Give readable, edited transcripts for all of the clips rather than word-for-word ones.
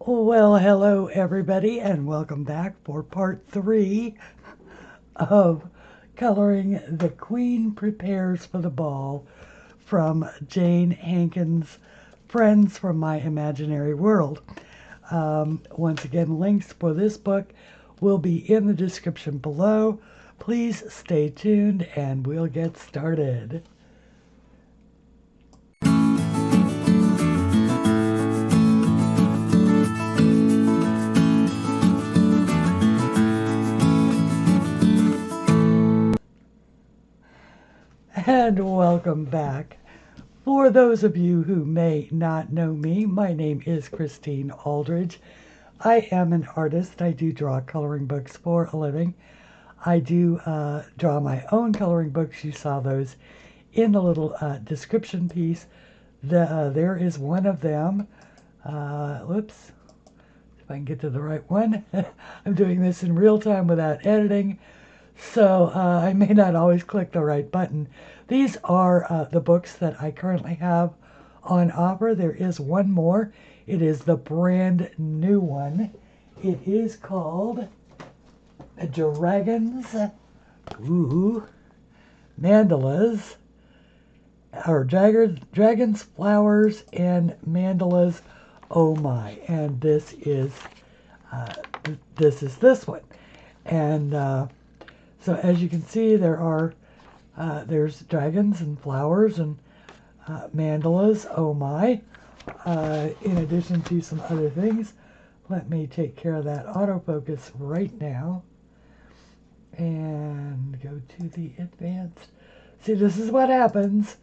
Well, hello everybody, and welcome back for part 3 of Coloring The Queen Prepares for the Ball from Jane Hankins' Friends from My Imaginary World. Once again, links for this book will be in the description below. Please stay tuned and we'll get started. And welcome back. For those of you who may not know me, my name is Christine Aldridge. I am an artist. I do draw coloring books for a living. I do draw my own coloring books. You saw those in the little description piece. There is one of them. Whoops. If I can get to the right one. I'm doing this in real time without editing, so I may not always click the right button. These are the books that I currently have on offer. There is one more. It is the brand new one. It is called Dragons, Mandalas, or Dragons, Flowers, and Mandalas. Oh my! And this is this one. And so as you can see, there's dragons and flowers and mandalas. Oh my! In addition to some other things. Let me take care of that autofocus right now and go to the advanced. See, this is what happens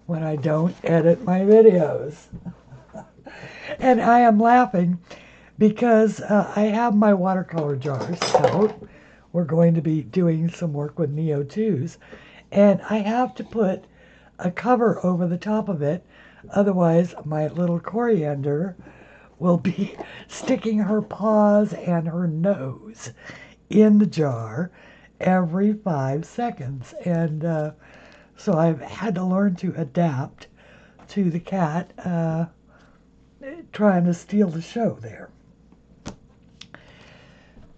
when I don't edit my videos. And I am laughing because I have my watercolor jars out. We're going to be doing some work with Neo 2s, and I have to put a cover over the top of it, otherwise my little coriander will be sticking her paws and her nose in the jar every 5 seconds. And so I've had to learn to adapt to the cat trying to steal the show there.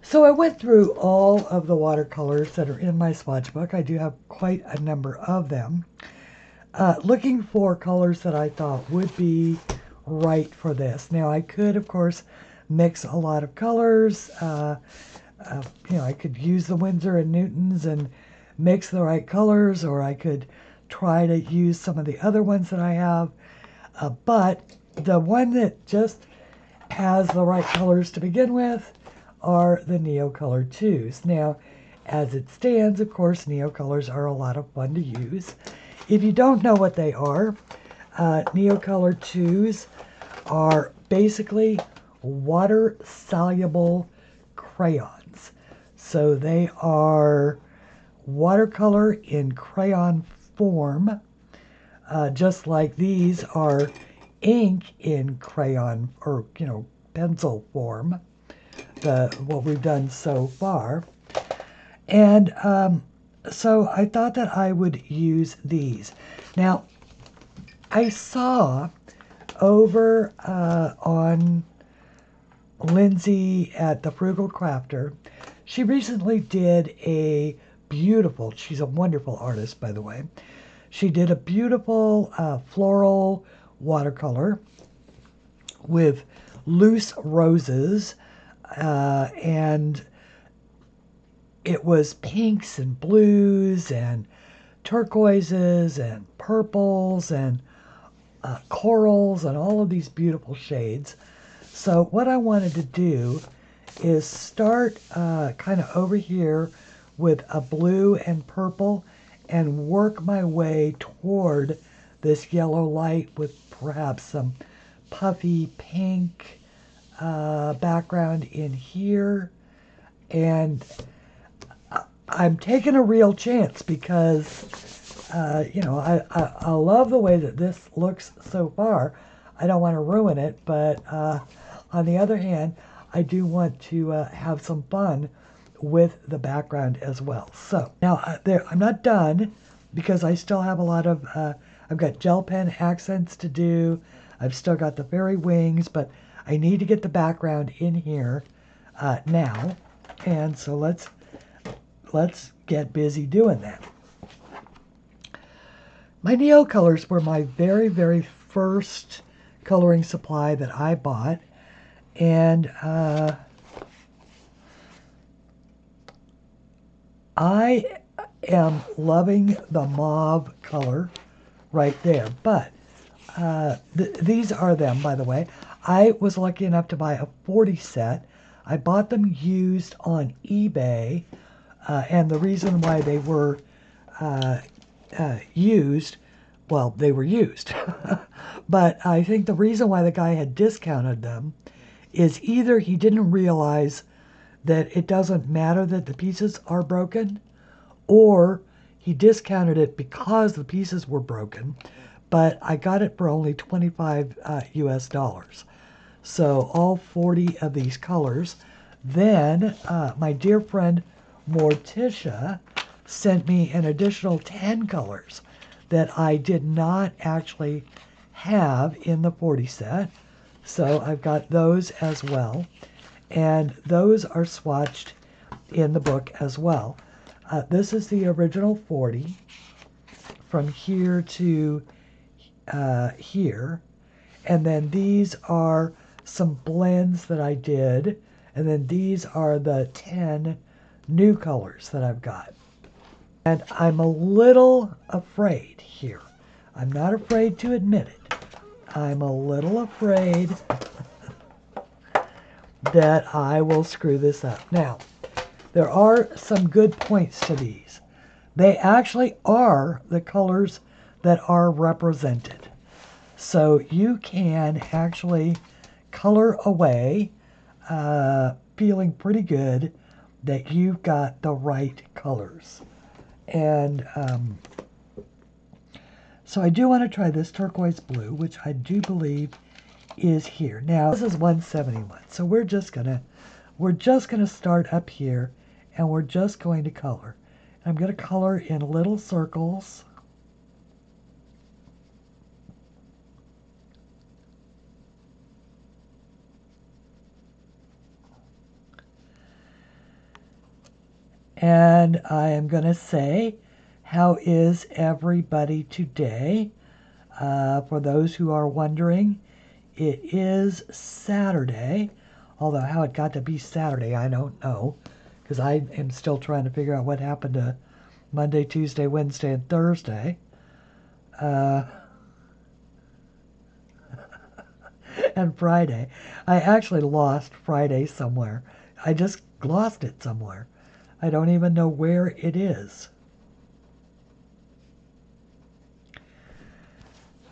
So I went through all of the watercolors that are in my swatch book. I do have quite a number of them. Looking for colors that I thought would be right for this. Now I could, of course, mix a lot of colors. I could use the Winsor and Newtons and mix the right colors, or I could try to use some of the other ones that I have. But the one that just has the right colors to begin with are the Neo Color 2s. Now, as it stands, of course, Neo Colors are a lot of fun to use. If you don't know what they are, Neo Color 2s are basically water-soluble crayons. So they are watercolor in crayon form, just like these are ink in crayon or, pencil form. What we've done so far. And so I thought that I would use these. Now, I saw over on Lindsay at the Frugal Crafter, she recently did a beautiful, she's a wonderful artist, by the way. She did a beautiful floral watercolor with loose roses, and it was pinks and blues and turquoises and purples and corals and all of these beautiful shades. So what I wanted to do is start kind of over here with a blue and purple and work my way toward this yellow light with perhaps some puffy pink background in here. And I'm taking a real chance because I love the way that this looks so far. I don't want to ruin it, but on the other hand, I do want to have some fun with the background as well. So now I'm not done because I still have a lot of I've got gel pen accents to do. I've still got the fairy wings, but I need to get the background in here now, and so let's get busy doing that. My Neocolors were my very, very first coloring supply that I bought, and I am loving the mauve color right there. But these are them, by the way. I was lucky enough to buy a 40 set. I bought them used on eBay, and the reason why they were used, well, they were used. But I think the reason why the guy had discounted them is either he didn't realize that it doesn't matter that the pieces are broken, or he discounted it because the pieces were broken. But I got it for only 25 US dollars. So all 40 of these colors. Then my dear friend Morticia sent me an additional 10 colors that I did not actually have in the 40 set. So I've got those as well. And those are swatched in the book as well. This is the original 40 from here to here. And then these are some blends that I did. And then these are the 10 new colors that I've got. And I'm a little afraid here. I'm not afraid to admit it. I'm a little afraid that I will screw this up. Now, there are some good points to these. They actually are the colors that are represented. So you can actually color away, feeling pretty good that you've got the right colors. And so I do want to try this turquoise blue, which I do believe is here. Now this is 171, so we're just gonna start up here, and we're just going to color. I'm going to color in little circles. And I am going to say, how is everybody today? For those who are wondering, it is Saturday. Although how it got to be Saturday, I don't know. Because I am still trying to figure out what happened to Monday, Tuesday, Wednesday, and Thursday. And Friday. I actually lost Friday somewhere. I just lost it somewhere. I don't even know where it is.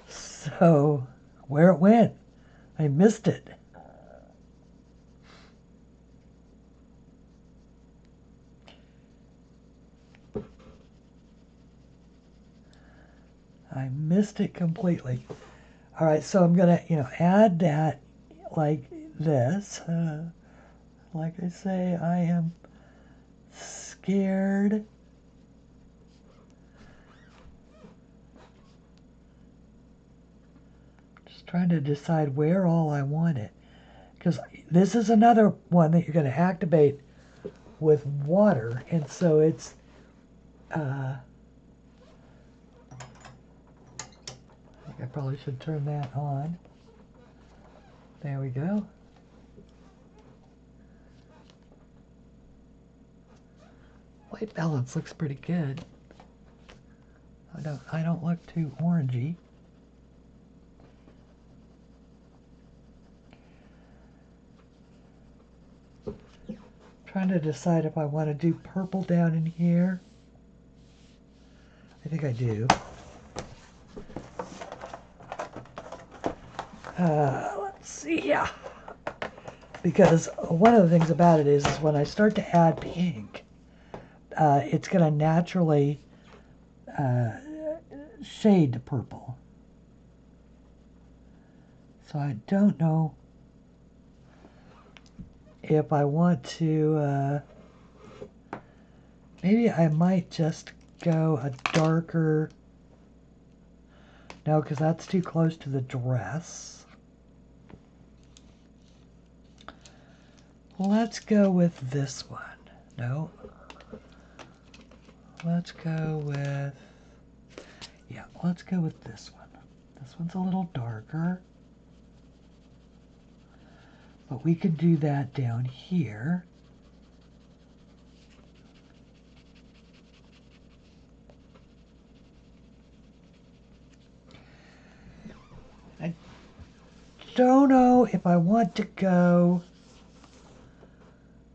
So, where it went. I missed it. I missed it completely. All right, so I'm gonna, add that like this. Like I say, I am scared. Just trying to decide where all I want it. Because this is another one that you're going to activate with water. And so it's, I think I probably should turn that on. There we go. White balance looks pretty good. I don't look too orangey. Trying to decide if I want to do purple down in here. I think I do. Let's see here. Because one of the things about it is when I start to add pink, it's going to naturally shade to purple. So I don't know if I want to, maybe I might just go a darker, no, because that's too close to the dress. Let's go with this one. No. Let's go with, yeah, let's go with this one. This one's a little darker. But we could do that down here. I don't know if I want to go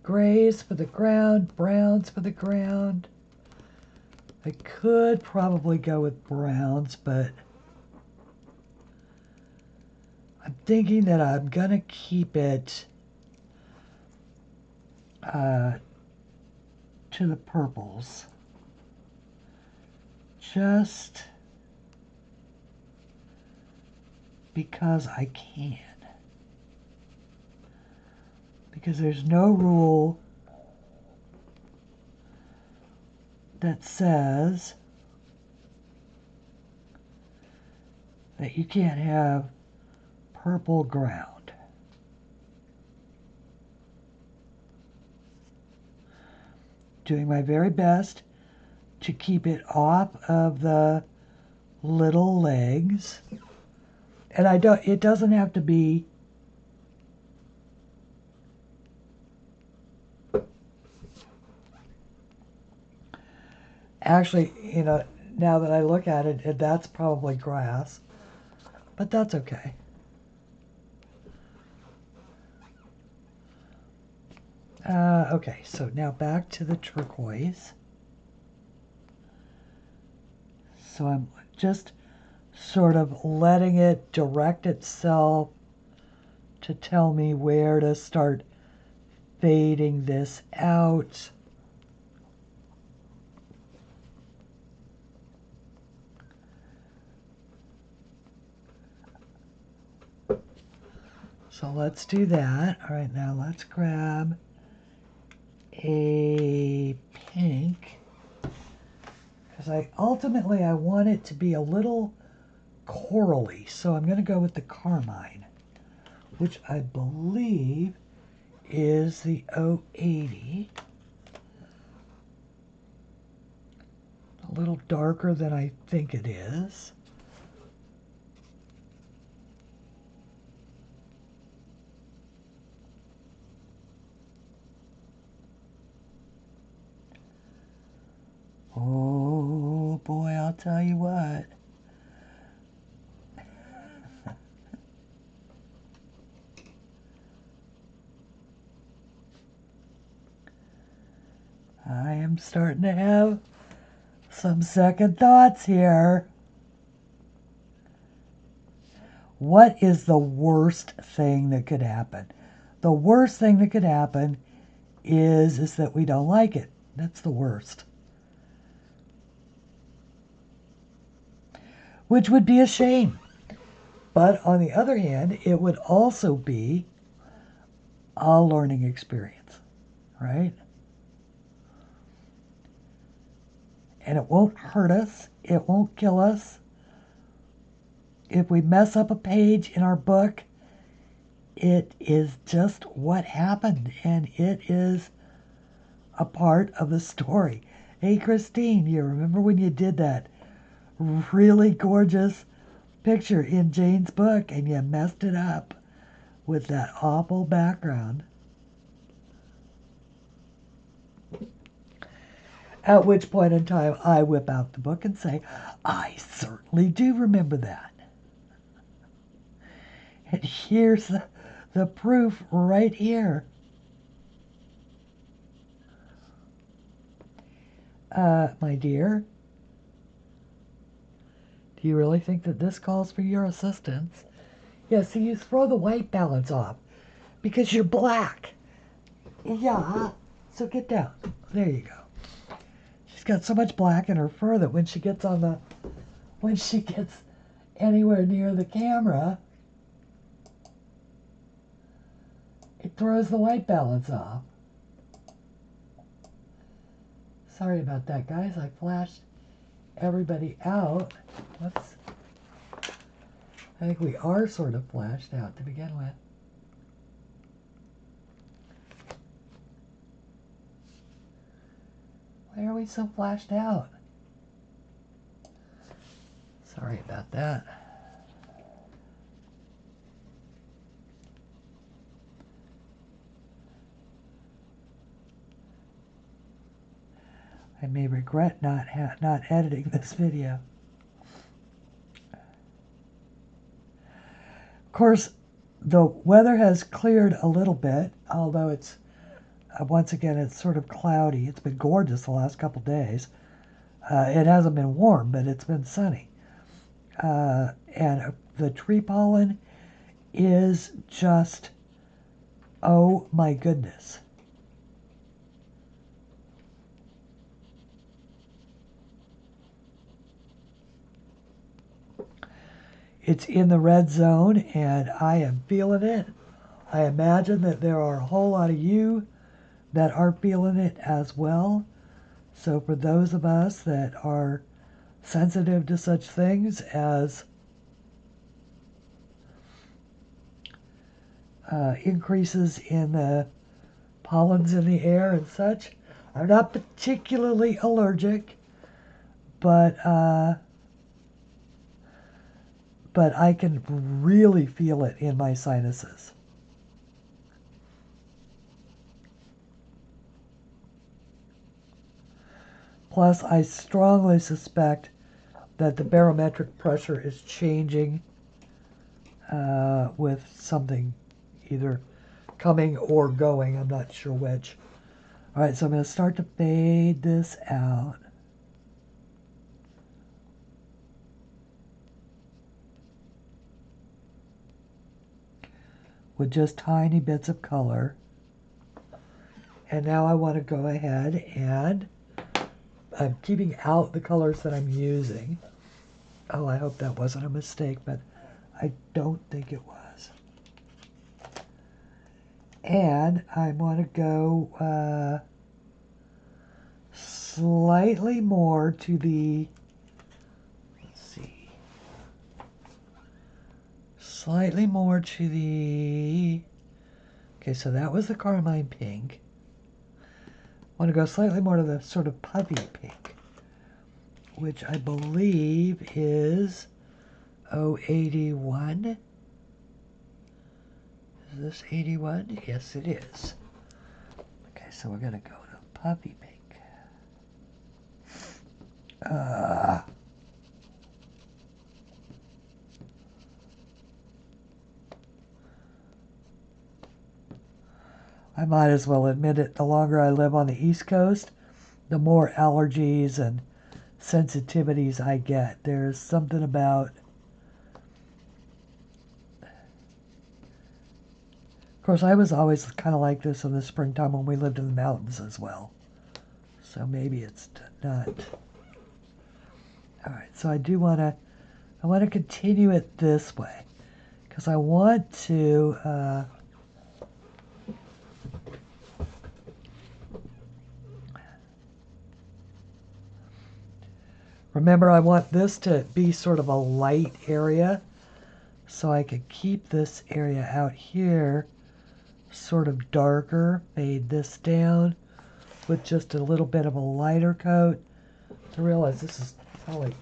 grays for the ground, browns for the ground. I could probably go with browns, but I'm thinking that I'm going to keep it to the purples. Just because I can. Because there's no rule that says that you can't have purple ground. Doing my very best to keep it off of the little legs. And it doesn't have to be actually, you know, now that I look at it, that's probably grass, but that's okay. Okay, so now back to the turquoise. So I'm just sort of letting it direct itself to tell me where to start fading this out. So let's do that. All right, now let's grab a pink, because I want it to be a little corally, so I'm going to go with the carmine, which I believe is the 080. A little darker than I think it is. Oh boy, I'll tell you what. I am starting to have some second thoughts here. What is the worst thing that could happen? The worst thing that could happen is that we don't like it. That's the worst. Which would be a shame. But on the other hand, it would also be a learning experience, right? And it won't hurt us. It won't kill us. If we mess up a page in our book, it is just what happened, and it is a part of the story. Hey, Christine, you remember when you did that really gorgeous picture in Jane's book and you messed it up with that awful background? At which point in time, I whip out the book and say, I certainly do remember that. And here's the proof right here. My dear, do you really think that this calls for your assistance? Yeah, see, you throw the white balance off because you're black. Yeah, so get down. There you go. She's got so much black in her fur that when she gets anywhere near the camera, it throws the white balance off. Sorry about that, guys. I flashed everybody out. Whoops. I think we are sort of flashed out to begin with. so flashed out? Sorry about that. I may regret not editing this video. Of course, the weather has cleared a little bit, although it's once again it's sort of cloudy. It's been gorgeous the last couple days. It hasn't been warm, but it's been sunny. And the tree pollen is just, oh my goodness. It's in the red zone, and I am feeling it. I imagine that there are a whole lot of you that are feeling it as well. So for those of us that are sensitive to such things as increases in the pollens in the air and such, I'm not particularly allergic, but I can really feel it in my sinuses. Plus, I strongly suspect that the barometric pressure is changing with something either coming or going. I'm not sure which. All right, so I'm going to start to fade this out. With just tiny bits of color. And now I want to go ahead and I'm keeping out the colors that I'm using. Oh, I hope that wasn't a mistake, but I don't think it was. And I want to go slightly more to the, let's see, slightly more to the, okay, so that was the carmine pink. I want to go slightly more to the sort of puffy pink, which I believe is 081. Is this 81? Yes, it is. Okay, so we're going to go to puffy pink. I might as well admit it, the longer I live on the East Coast, the more allergies and sensitivities I get. There's something about, of course, I was always kind of like this in the springtime when we lived in the mountains as well. So maybe it's not. All right, so I want to continue it this way because I want to, remember, I want this to be sort of a light area, so I could keep this area out here sort of darker, fade this down with just a little bit of a lighter coat. I realize this is probably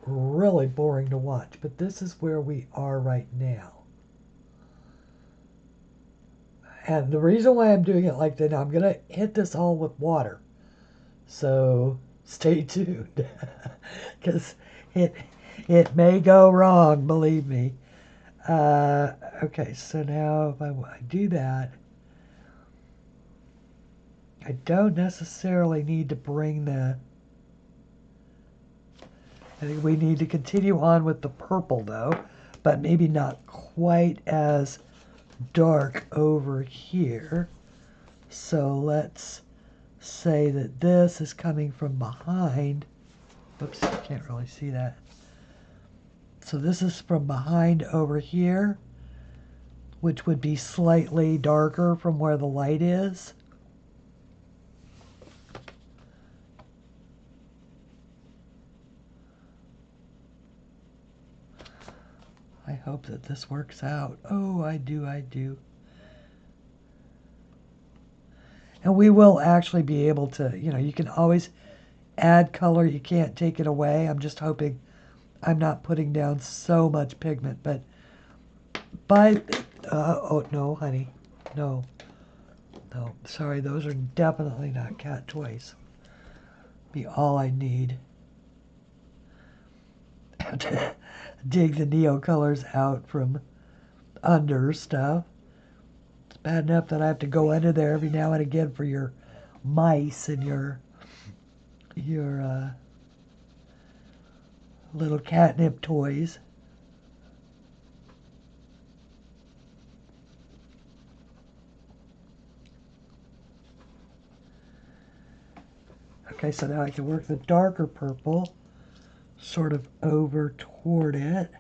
really boring to watch, but this is where we are right now. And the reason why I'm doing it like that, I'm going to hit this all with water. So stay tuned, because it may go wrong, believe me. Okay, so now if I do that, I don't necessarily need to bring the, I think we need to continue on with the purple though, but maybe not quite as dark over here. So let's say that this is coming from behind. Oops, I can't really see that. So this is from behind over here, which would be slightly darker from where the light is. I hope that this works out. Oh, I do. And we will actually be able to, you can always add color. You can't take it away. I'm just hoping I'm not putting down so much pigment. But oh, no, honey. No. No, sorry, those are definitely not cat toys. Be all I need to dig the Neo colors out from under stuff. It's bad enough that I have to go under there every now and again for your mice and your little catnip toys. Okay, so now I can work the darker purple sort of over toward it.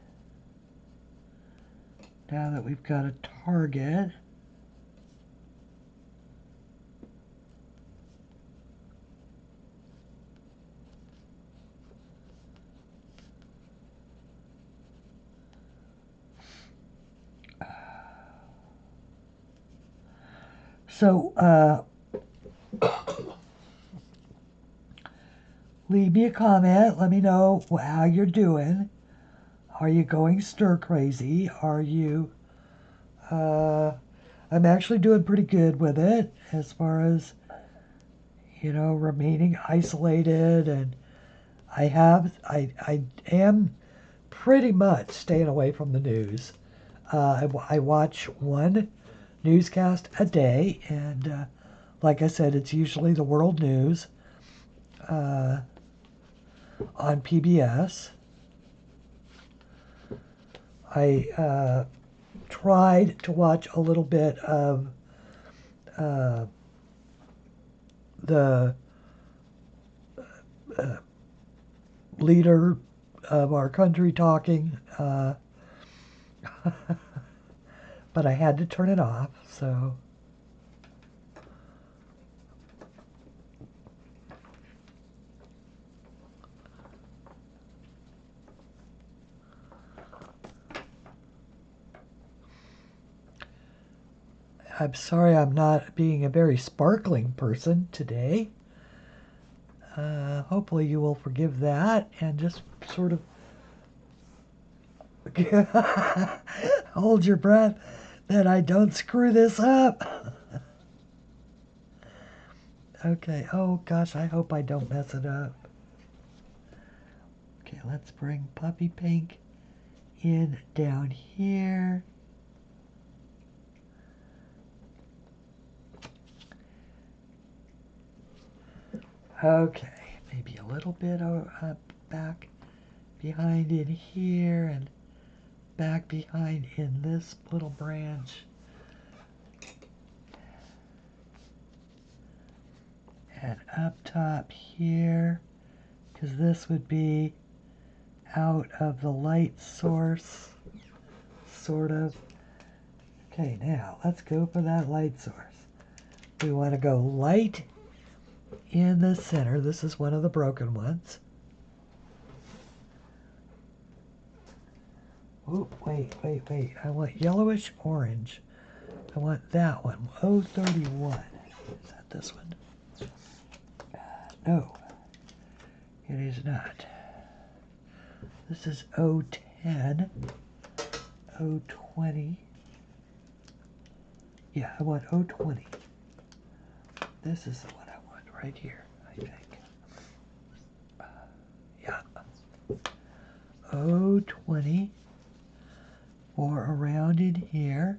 Now that we've got a target. So, leave me a comment. Let me know how you're doing. Are you going stir crazy? Are you, I'm actually doing pretty good with it as far as, remaining isolated. And I am pretty much staying away from the news. I watch one newscast a day, and like I said, it's usually the world news on PBS. I tried to watch a little bit of the leader of our country talking, but I had to turn it off, so. I'm sorry I'm not being a very sparkling person today. Hopefully you will forgive that and just sort of hold your breath that I don't screw this up. Okay, oh gosh, I hope I don't mess it up. Okay, let's bring Puppy Pink in down here. Okay, maybe a little bit back behind in here and back behind in this little branch. And up top here, because this would be out of the light source, sort of. Okay, now let's go for that light source. We want to go light in the center. This is one of the broken ones. Oh, wait. I want yellowish orange. I want that one. 031. Is that this one? No, it is not. This is 010. 020. Yeah, I want 020. This is the one I want right here, I think. Yeah. 020. Or around in here.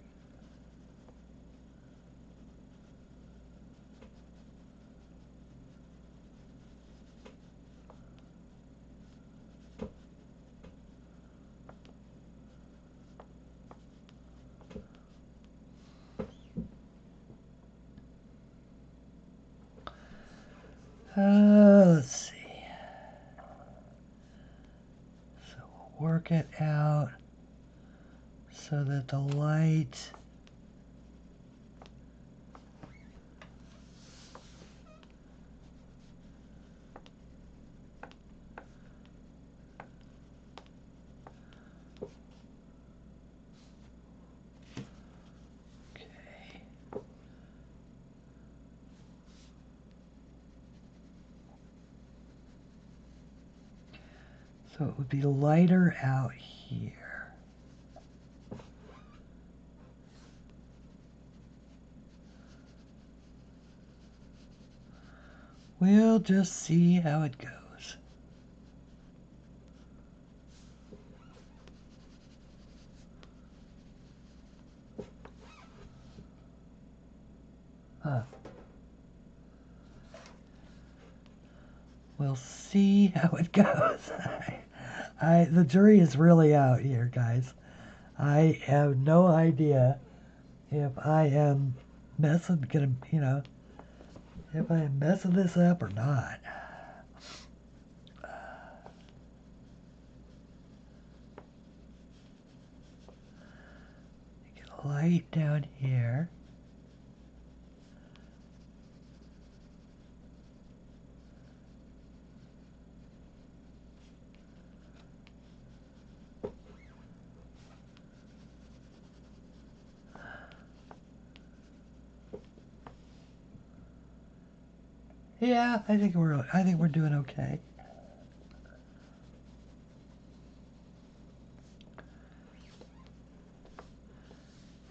Let's see. So we'll work it out so that the light So it would be lighter out here. We'll just see how it goes. We'll see how it goes. The jury is really out here, guys. I have no idea if I am messing this up or not. Get a light down here. Yeah, I think we're doing okay.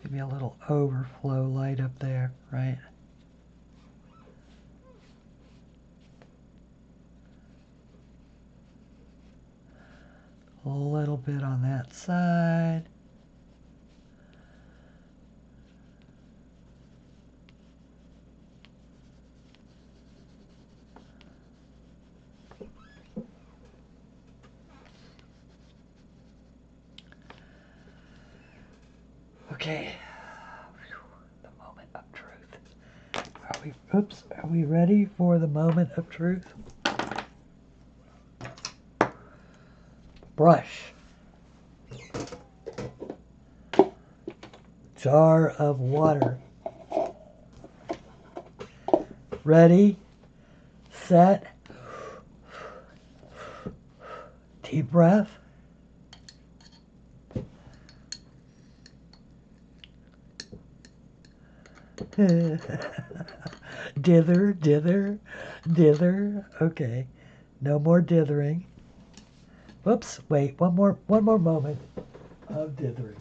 Maybe a little overflow light up there, right? A little bit on that side. Okay. The moment of truth. Are we ready for the moment of truth? Brush. Jar of water. Ready, set, deep breath. Dither, dither, dither. Okay, no more dithering. Whoops, wait, one more moment of dithering.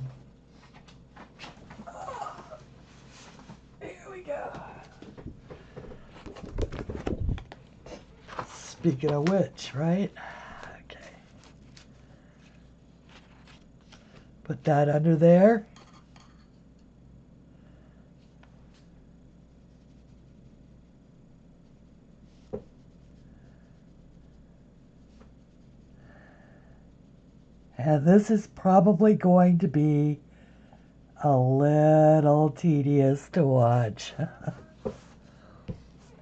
Here we go. Speaking of which, right? Okay. Put that under there. And this is probably going to be a little tedious to watch.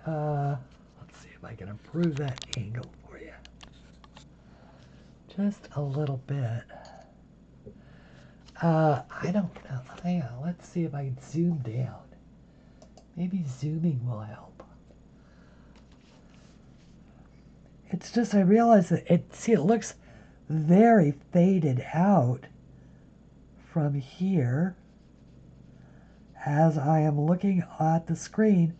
Let's see if I can improve that angle for you. Just a little bit. I don't know. Hang on. Let's see if I can zoom down. Maybe zooming will help. It's just I realize that it looks very faded out from here as I am looking at the screen,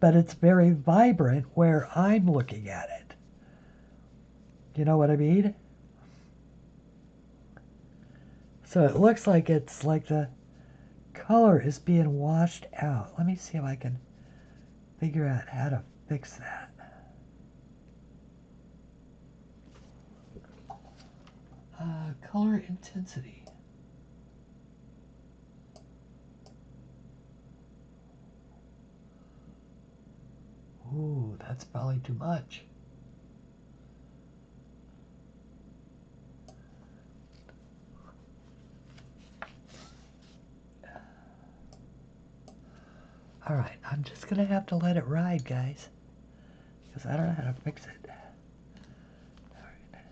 but it's very vibrant where I'm looking at it. You know what I mean? So it looks like it's like the color is being washed out. Let me see if I can figure out how to fix that. Color intensity. Ooh, that's probably too much. All right, I'm just gonna have to let it ride, guys, because I don't know how to fix it. All right.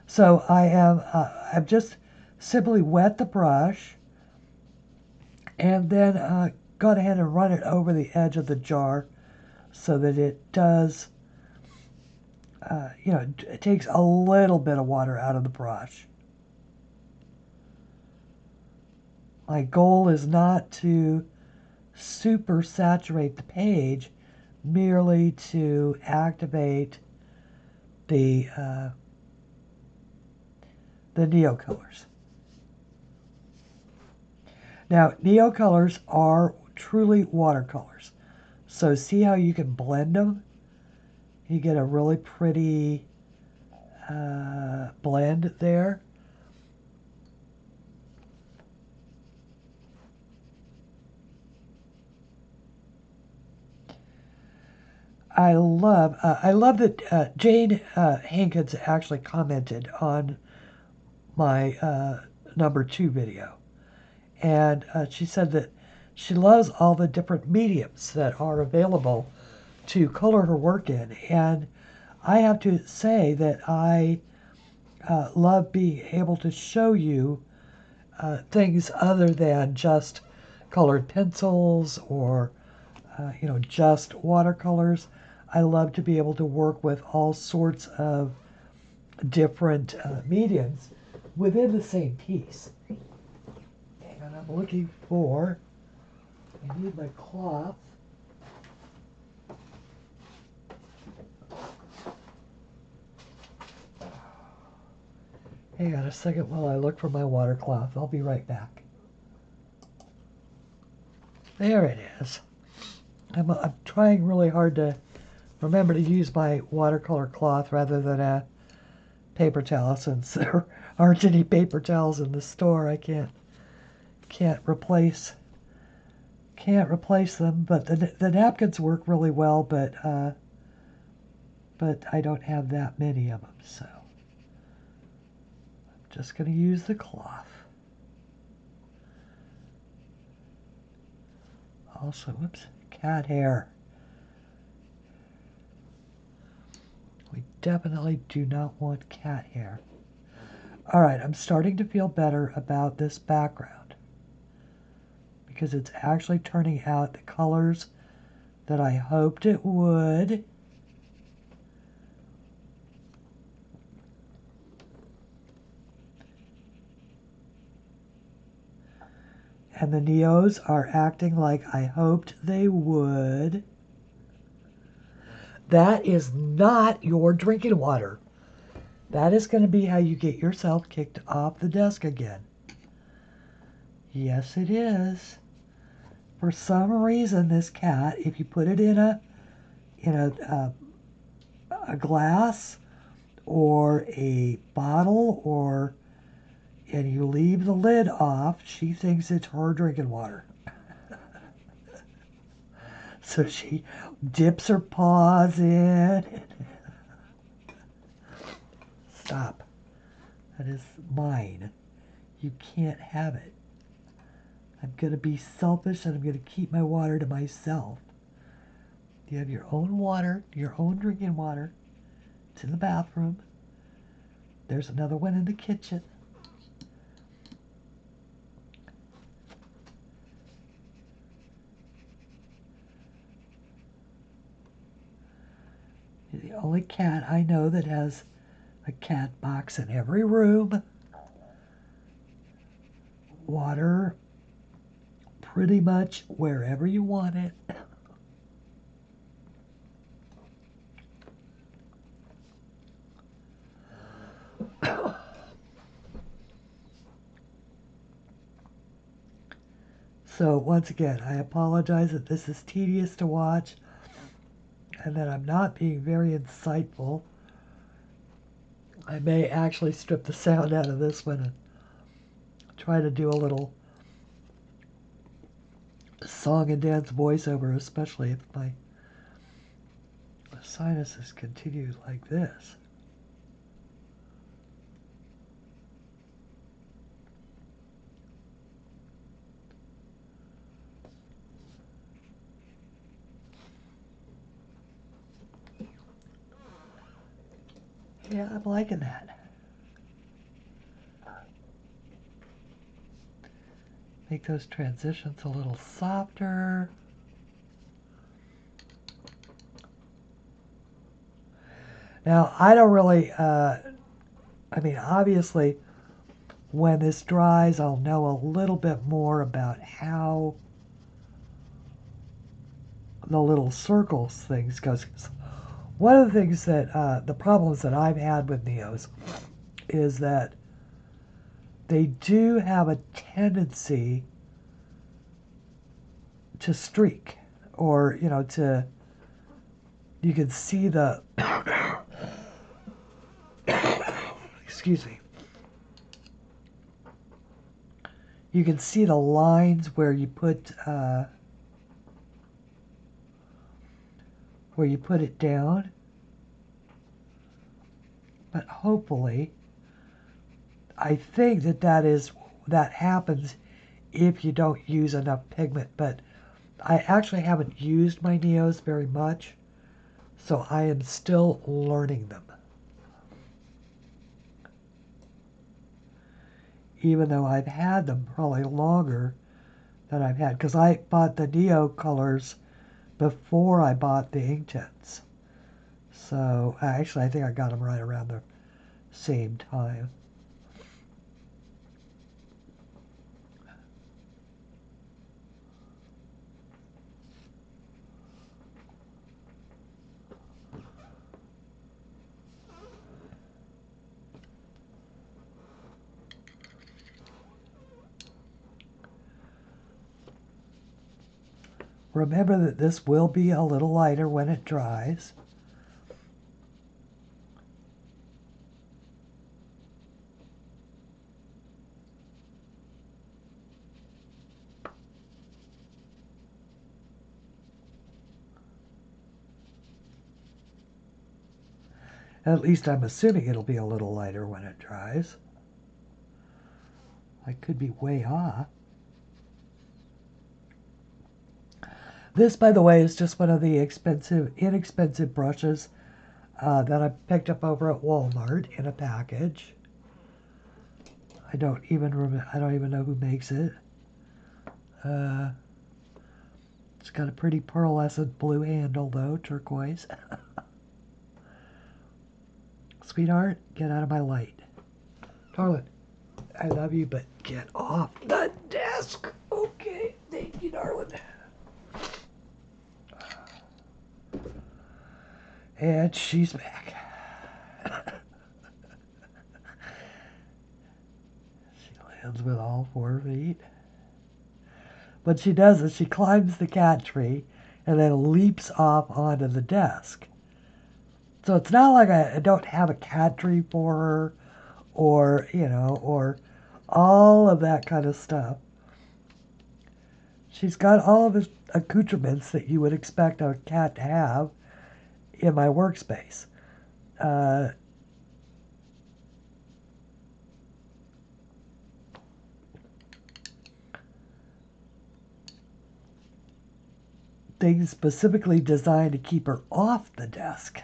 So I've just simply wet the brush and then gone ahead and run it over the edge of the jar so that it does, it takes a little bit of water out of the brush. My goal is not to super saturate the page, merely to activate the the Neo colors. Now, Neo colors are truly watercolors. So see how you can blend them? You get a really pretty blend there. I love that Jane Hankins actually commented on my number 2 video. And she said that she loves all the different mediums that are available to color her work in. And I have to say that I love being able to show you things other than just colored pencils or just watercolors. I love to be able to work with all sorts of different mediums within the same piece. And I'm looking for, I need my cloth. Hang on a second while I look for my water cloth. I'll be right back. There it is. I'm trying really hard to remember to use my watercolor cloth rather than a paper towel, since there aren't any paper towels in the store. I can't replace them, but the napkins work really well, but I don't have that many of them, so I'm just going to use the cloth. Also, whoops, cat hair. We definitely do not want cat hair. All right, I'm starting to feel better about this background because it's actually turning out the colors that I hoped it would. And the Neos are acting like I hoped they would. That is not your drinking water. That is going to be how you get yourself kicked off the desk again. Yes, it is. For some reason, this cat, if you put it in a glass or a bottle, and you leave the lid off, she thinks it's her drinking water. So she dips her paws in. Stop. That is mine. You can't have it. I'm going to be selfish and I'm going to keep my water to myself. You have your own water, your own drinking water. It's in the bathroom. There's another one in the kitchen. You're the only cat I know that has a cat box in every room. Water pretty much wherever you want it. So once again, I apologize that this is tedious to watch and that I'm not being very insightful. I may actually strip the sound out of this one and try to do a little song and dance voiceover, especially if my sinuses continue like this. Yeah, I'm liking that. Make those transitions a little softer. Now, I don't really, obviously, when this dries, I'll know a little bit more about how the little circles things goes. One of the things that, the problems that I've had with Neos is that they do have a tendency to streak, or, you know, you can see the, excuse me, you can see the lines where you put it down, but hopefully, I think that happens if you don't use enough pigment, but I actually haven't used my Neos very much, so I am still learning them. Even though I've had them probably longer than I've had, because I bought the Neo colors before I bought the Inkjets. So actually I think I got them right around the same time. Remember that this will be a little lighter when it dries. At least I'm assuming it'll be a little lighter when it dries. I could be way off. This, by the way, is just one of the inexpensive brushes that I picked up over at Walmart in a package. I don't even know who makes it. It's got a pretty pearlescent blue handle, though, turquoise. Sweetheart, get out of my light. Darling, I love you, but get off the desk. Okay, thank you, darling. And she's back. She lands with all 4 feet. What she does is she climbs the cat tree and then leaps off onto the desk. So it's not like I don't have a cat tree for her, or, you know, or all of that kind of stuff. She's got all of the accoutrements that you would expect a cat to have in my workspace. Things specifically designed to keep her off the desk.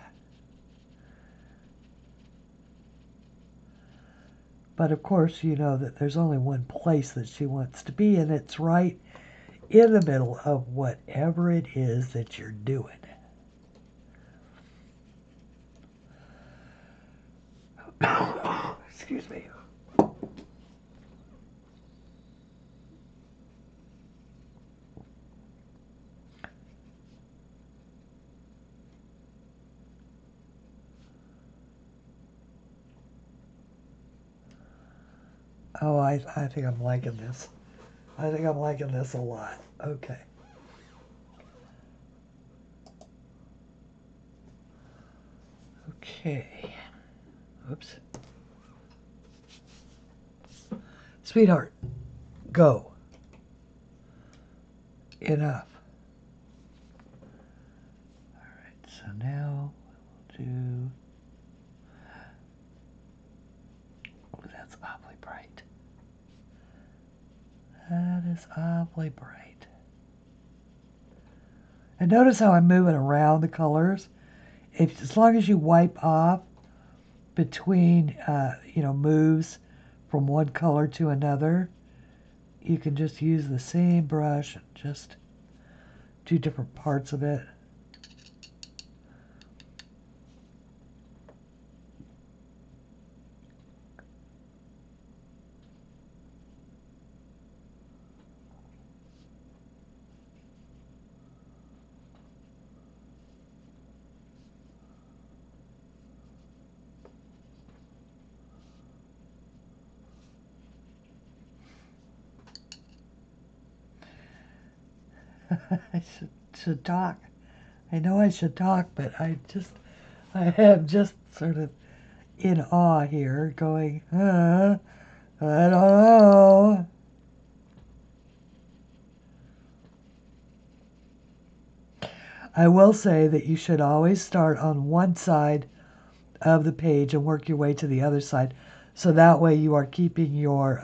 But of course, you know that there's only one place that she wants to be, and it's right in the middle of whatever it is that you're doing. Excuse me. Oh, I think I'm liking this. I think I'm liking this a lot. Okay. Okay. Oops. Sweetheart, go. Enough. All right, so now we'll do... Oh, that's awfully bright. That is awfully bright. And notice how I'm moving around the colors. As long as you wipe off between, moves from one color to another, you can just use the same brush and just do different parts of it. I should talk. I know I should talk, but I am just sort of in awe here, going, I don't know. I will say that you should always start on one side of the page and work your way to the other side, so that way you are keeping your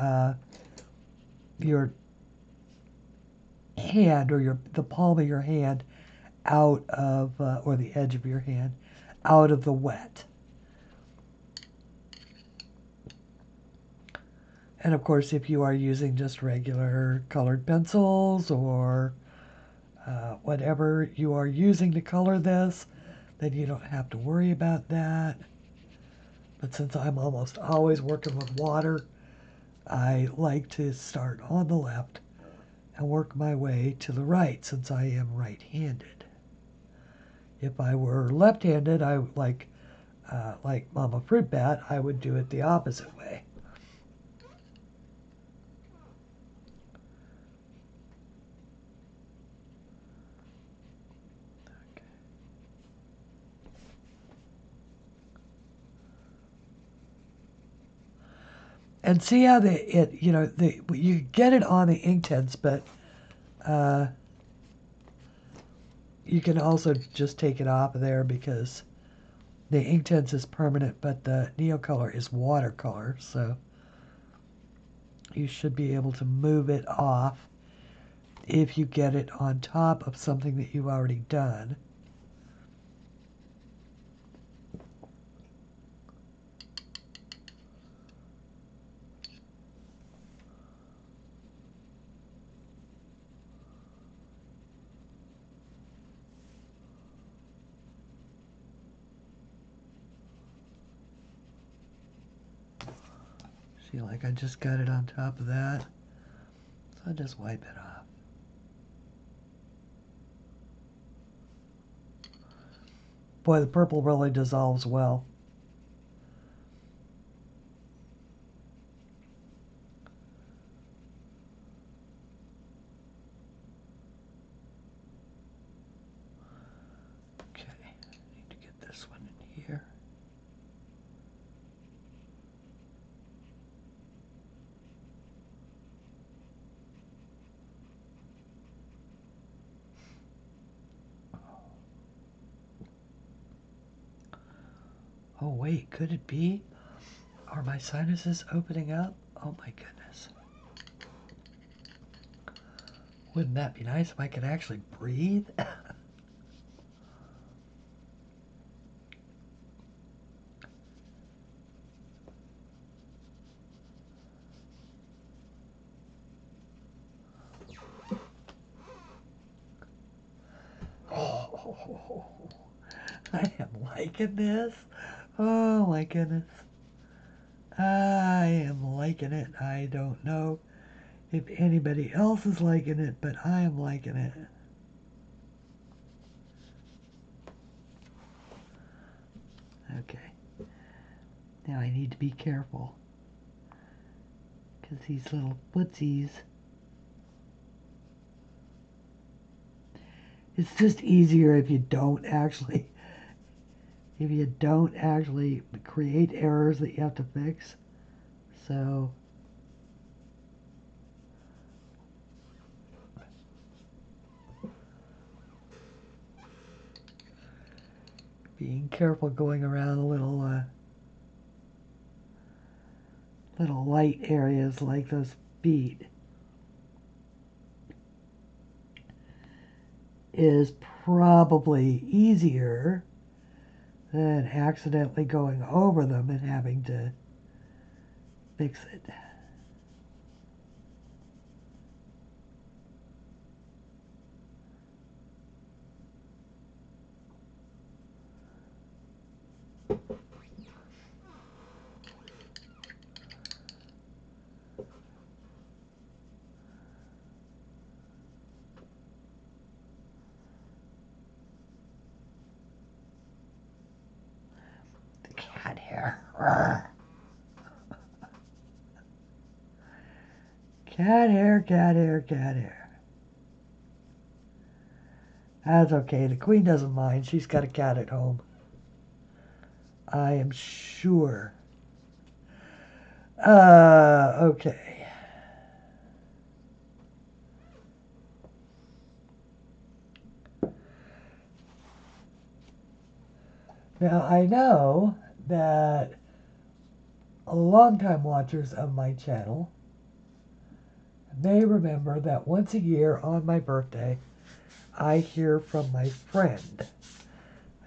hand or the palm of your hand out of or the edge of your hand out of the wet. And of course, if you are using just regular colored pencils or whatever you are using to color this, then you don't have to worry about that. But since I'm almost always working with water, I like to start on the left and work my way to the right since I am right-handed. If I were left-handed, I like Mama Fruit Bat, I would do it the opposite way. And see how you get it on the Inktense, but you can also just take it off of there because the Inktense is permanent, but the Neocolor is watercolor, so you should be able to move it off if you get it on top of something that you've already done. See, like I just got it on top of that, so I'll just wipe it off. Boy, the purple really dissolves well. Okay, I need to get this one in here. Oh wait, could it be? Are my sinuses opening up? Oh my goodness. Wouldn't that be nice if I could actually breathe? Oh, I am liking this. Oh my goodness. I am liking it. I don't know if anybody else is liking it, but I am liking it. Okay. Now I need to be careful because these little footsies. It's just easier if you don't actually create errors that you have to fix. So being careful going around the little light areas like those feet is probably easier than accidentally going over them and having to fix it. The cat hair. Rawr. Cat hair, cat hair, cat hair. That's okay. The queen doesn't mind. She's got a cat at home. I am sure. Okay. Now, I know that longtime watchers of my channel may remember that once a year on my birthday, I hear from my friend.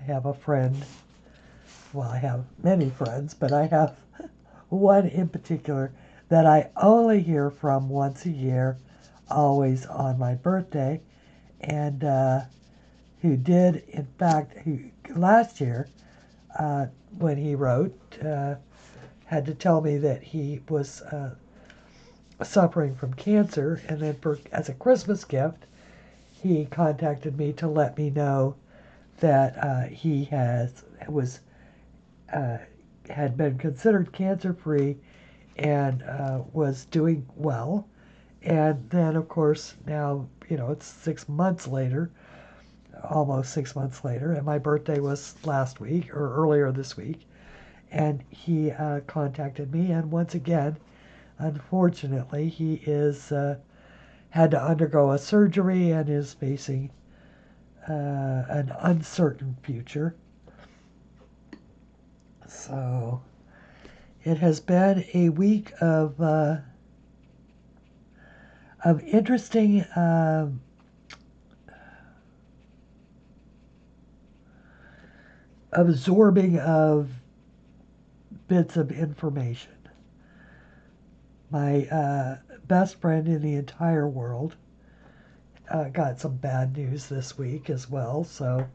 I have a friend. Well, I have many friends, but I have one in particular that I only hear from once a year, always on my birthday, and who did, in fact, who last year, when he wrote, had to tell me that he was suffering from cancer, and then as a Christmas gift, he contacted me to let me know that he was had been considered cancer-free and was doing well. And then, of course, now, it's 6 months later, almost 6 months later, and my birthday was last week or earlier this week. And he contacted me, and once again, unfortunately, he is had to undergo a surgery and is facing an uncertain future. So it has been a week of interesting absorbing of bits of information. My best friend in the entire world got some bad news this week as well, so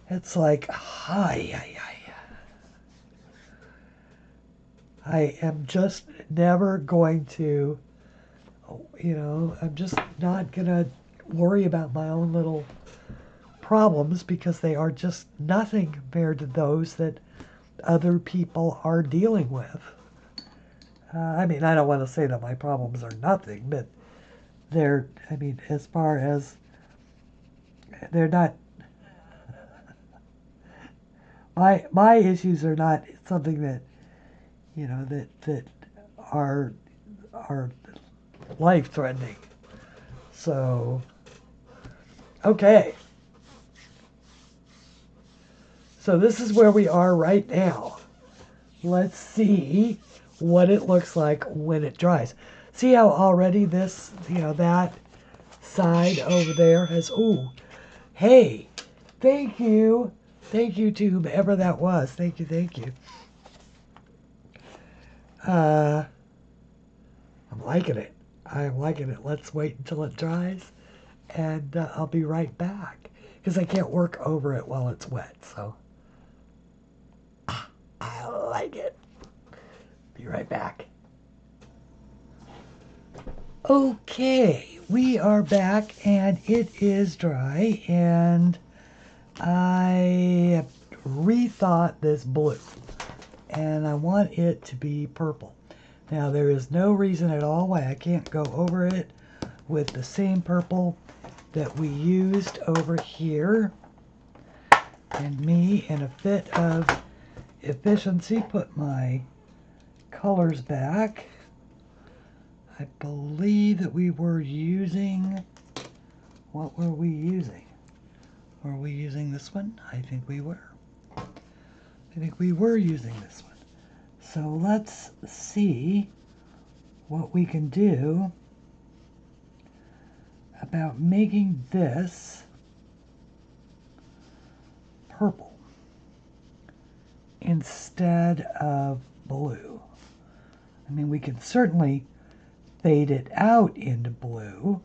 it's like, hi. I am just never going to, I'm just not going to worry about my own little problems because they are just nothing compared to those that other people are dealing with. I mean, I don't want to say that my problems are nothing, but as far as they're not, my issues are not something that, that are life threatening. So, okay. So this is where we are right now. Let's see what it looks like when it dries. See how already this, that side over there has, ooh, hey, thank you. Thank you to whomever that was. Thank you. I'm liking it. I'm liking it. Let's wait until it dries, and I'll be right back. Because I can't work over it while it's wet, so I like it. Be right back. Okay, we are back, and it is dry, and I rethought this blue, and I want it to be purple. Now, there is no reason at all why I can't go over it with the same purple that we used over here. And me, in a fit of efficiency, put my colors back. I believe that we were using, what were we using? Were we using this one? I think we were. I think we were using this one. So let's see what we can do about making this purple instead of blue. I mean, we can certainly fade it out into blue.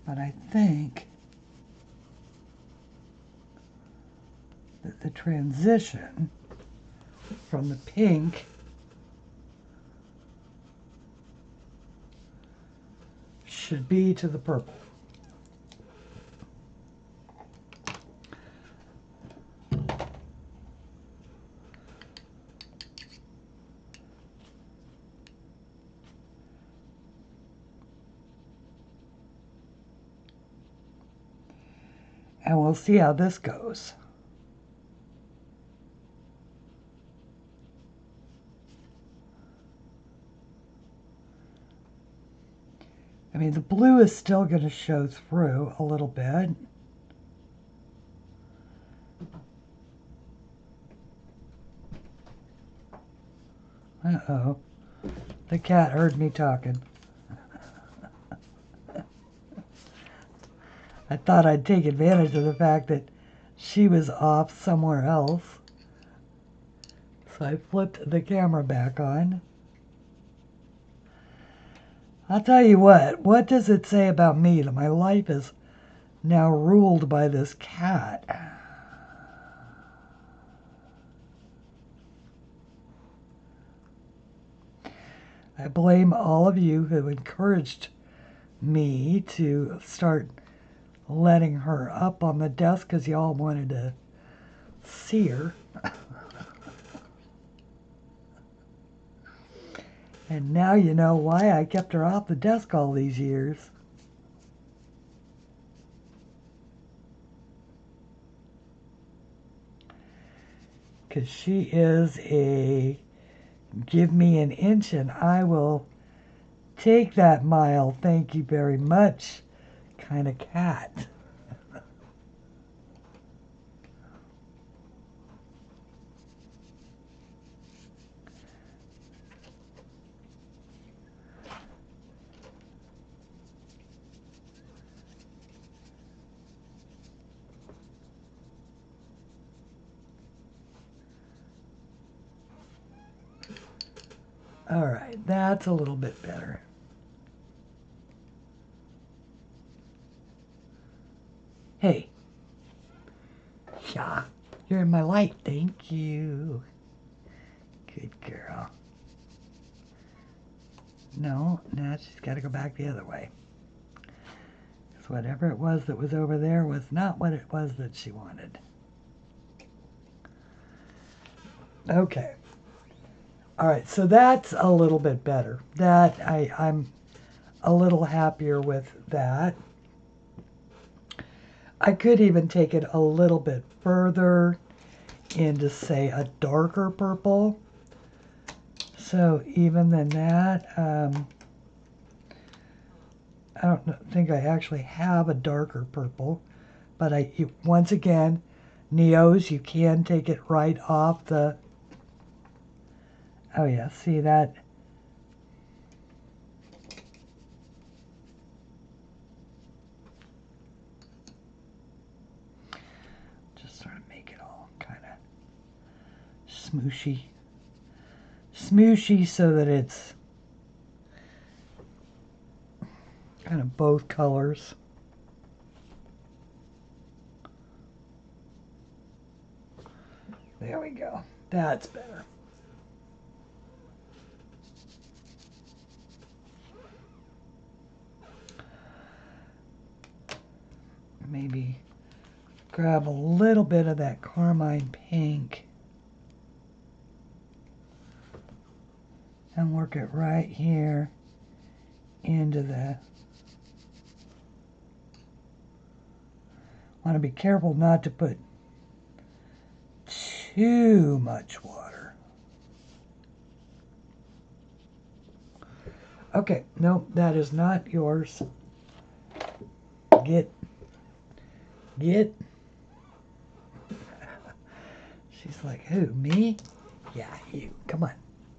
But I think that the transition from the pink should be to the purple. And we'll see how this goes. I mean, the blue is still going to show through a little bit. Uh-oh. The cat heard me talking. I thought I'd take advantage of the fact that she was off somewhere else. So I flipped the camera back on. I'll tell you what does it say about me that my life is now ruled by this cat? I blame all of you who encouraged me to start letting her up on the desk because y'all wanted to see her. And now you know why I kept her off the desk all these years. Because she is a give me an inch and I will take that mile, thank you very much kind of cat. All right, that's a little bit better. Hey. Yeah, you're in my light. Thank you. Good girl. No, now she's got to go back the other way. Because whatever it was that was over there was not what it was that she wanted. Okay. All right, so that's a little bit better. That I'm a little happier with that. I could even take it a little bit further into, say, a darker purple. So even than that, I don't think I actually have a darker purple. But once again, Neos, you can take it right off the... Oh yeah, see that? Just sort of make it all kind of smooshy. Smooshy so that it's kind of both colors. There we go. That's better. Maybe grab a little bit of that carmine pink and work it right here into the... Want to be careful not to put too much water. Okay, no, that is not yours. Get. She's like, who, me? Yeah, you. Come on,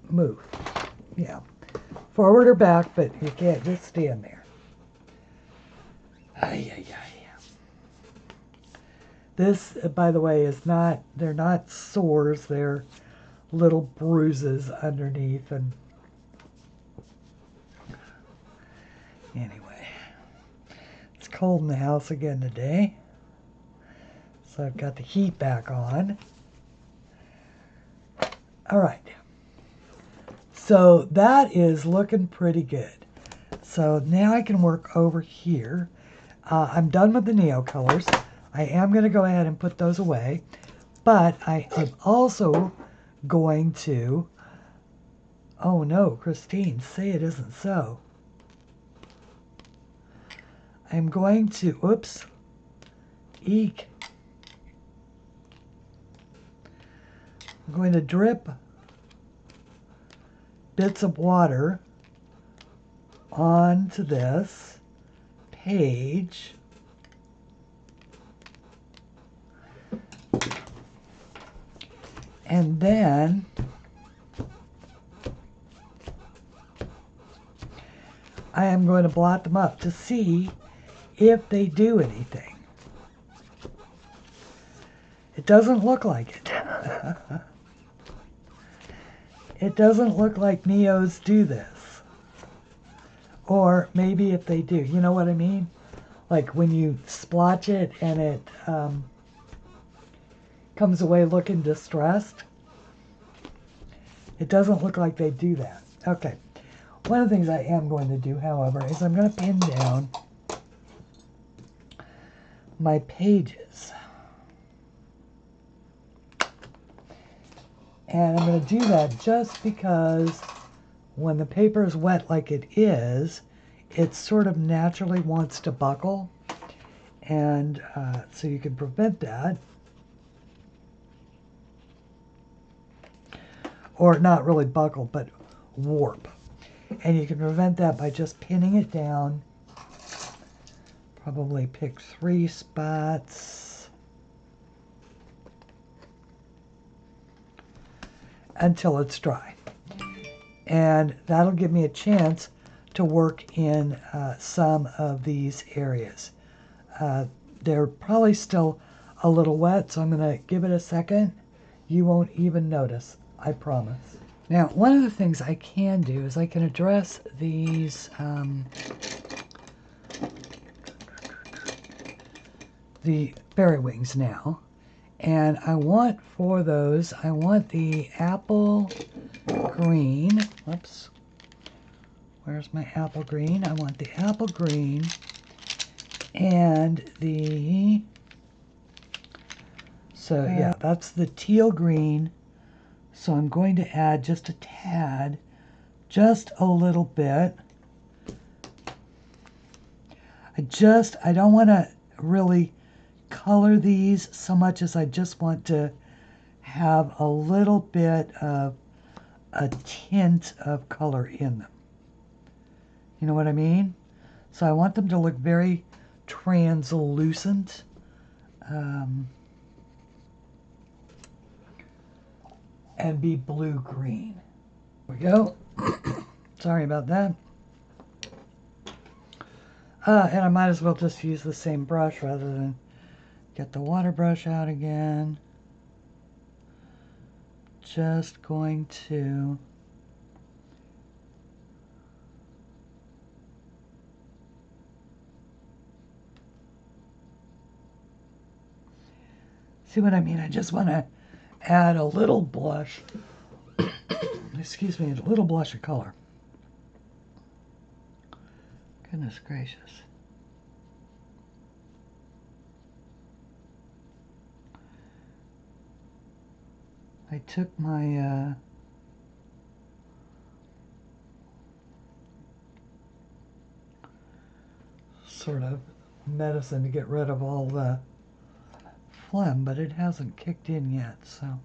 move. Yeah, forward or back, but you can't just stand there. Ay, ay, ay. This, by the way, is not, they're not sores, they're little bruises underneath. And anyway, it's cold in the house again today. So I've got the heat back on. All right. So that is looking pretty good. So now I can work over here. I'm done with the Neo colors. I am going to go ahead and put those away. But I am also going to... Oh no, Christine, say it isn't so. I'm going to... Oops. Eek. I'm going to drip bits of water onto this page. And then I am going to blot them up to see if they do anything. It doesn't look like it. It doesn't look like Neos do this. Or maybe if they do, you know what I mean? Like when you splotch it and it comes away looking distressed. It doesn't look like they do that. Okay. One of the things I am going to do, however, is I'm going to pin down my pages. And I'm going to do that just because when the paper is wet like it is, it sort of naturally wants to buckle. And so you can prevent that. Or not really buckle, but warp. And you can prevent that by just pinning it down. Probably pick 3 spots until it's dry. And that'll give me a chance to work in some of these areas. They're probably still a little wet, so I'm going to give it a second. You won't even notice, I promise. Now, one of the things I can do is I can address these the fairy wings now. And I want for those, I want the apple green. Whoops. Where's my apple green? I want the apple green and the, so yeah, that's the teal green. So I'm going to add just a tad, just a little bit. I don't want to really color these so much as I just want to have a little bit of a tint of color in them. You know what I mean? So I want them to look very translucent. And be blue-green. There we go. Sorry about that. And I might as well just use the same brush rather than get the water brush out again. Just going to see what I mean? I just want to add a little blush, excuse me, a little blush of color. Goodness gracious. I took my sort of medicine to get rid of all the phlegm, but it hasn't kicked in yet, so.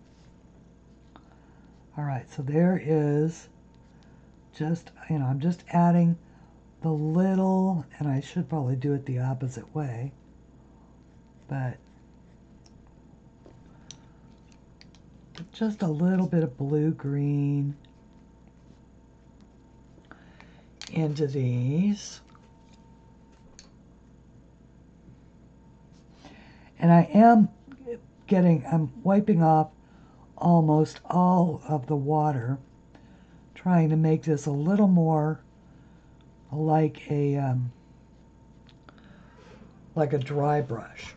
All right, so there is just, you know, I'm just adding the little, and I should probably do it the opposite way, but just a little bit of blue-green into these. And I'm wiping off almost all of the water, trying to make this a little more like a dry brush.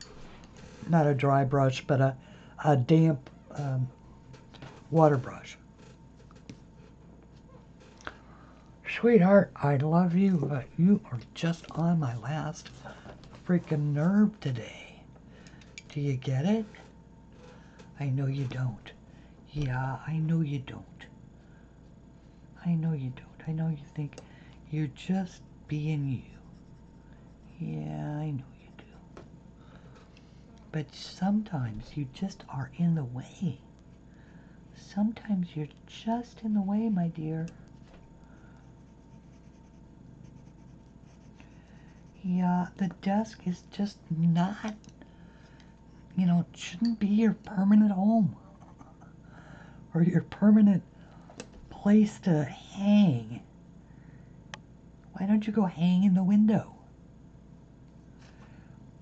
Not a dry brush, but a damp water brush. Sweetheart, I love you, but you are just on my last freaking nerve today. Do you get it? I know you don't. Yeah, I know you don't. I know you don't. I know you think you're just being you. Yeah, I know you do. But sometimes you just are in the way. Sometimes you're just in the way, my dear. Yeah, the desk is just not, it shouldn't be your permanent home or your permanent place to hang. Why don't you go hang in the window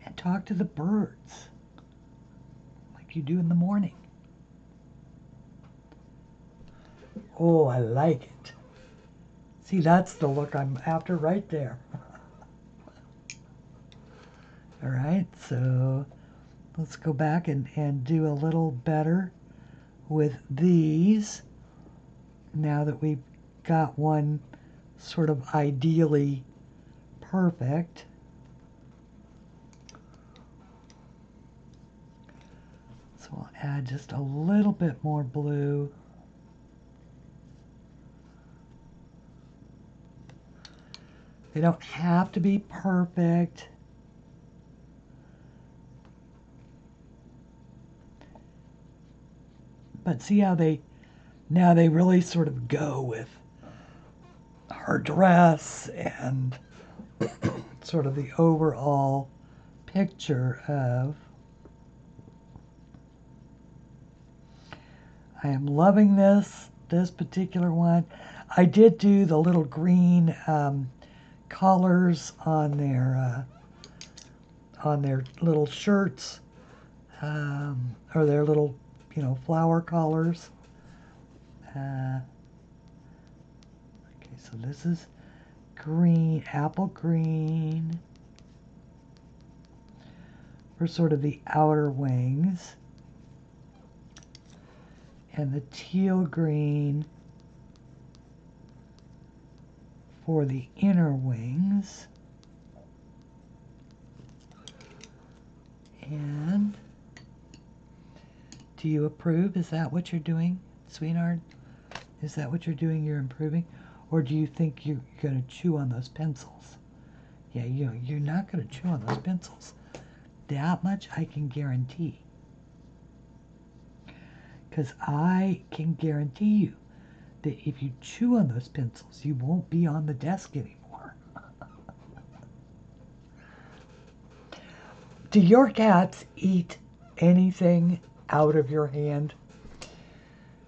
and talk to the birds like you do in the morning? Oh, I like it. See, that's the look I'm after right there. All right, so let's go back and do a little better with these. Now that we've got one sort of ideally perfect. So I'll add just a little bit more blue. They don't have to be perfect. But see how now they really sort of go with her dress and sort of the overall picture of. I am loving this particular one. I did do the little green collars on their little shirts, or their little, flower collars. Okay, so this is green, apple green, for sort of the outer wings, and the teal green for the inner wings. And do you approve? Is that what you're doing, sweetheart? Is that what you're doing? You're improving? Or do you think you're going to chew on those pencils? Yeah, you're not going to chew on those pencils. That much I can guarantee. Because I can guarantee you that if you chew on those pencils, you won't be on the desk anymore. Do your cats eat anything out of your hand?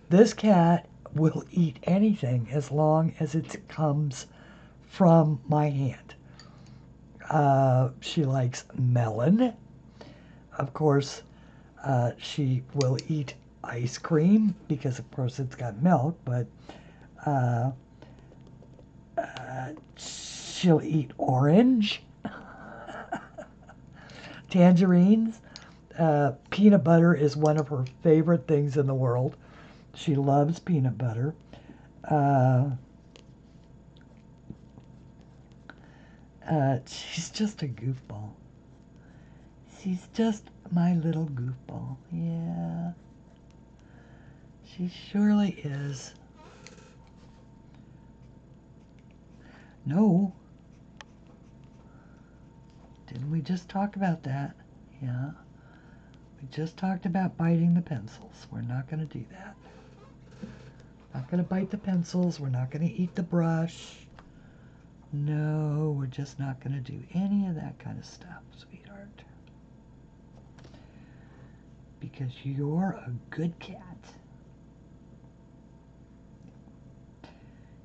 This cat will eat anything as long as it comes from my hand. She likes melon. Of course, she will eat ice cream because, of course, it's got milk, but she'll eat orange, tangerines. Peanut butter is one of her favorite things in the world. She loves peanut butter. She's just a goofball. She's just my little goofball. Yeah. She surely is. No. Didn't we just talk about that? Yeah. We just talked about biting the pencils. We're not going to do that. Not going to bite the pencils. We're not going to eat the brush. No, we're just not going to do any of that kind of stuff, sweetheart. Because you're a good cat.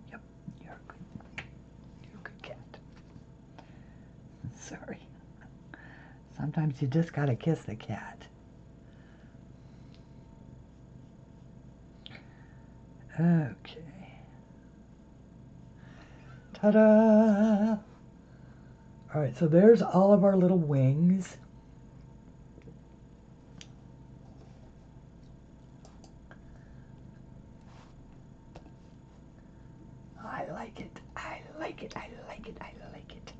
Yep, you're a good cat. Sorry. Sometimes you just got to kiss the cat. Okay. Ta-da! All right, so there's all of our little wings. I like it. I like it. I like it. I like it.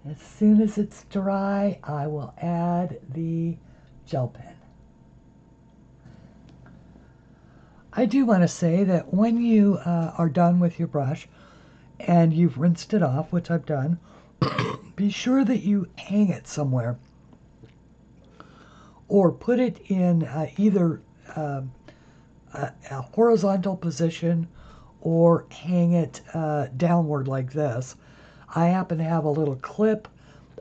As soon as it's dry, I will add the gel pen. I do want to say that when you are done with your brush and you've rinsed it off, which I've done, be sure that you hang it somewhere or put it in either a horizontal position or hang it downward like this. I happen to have a little clip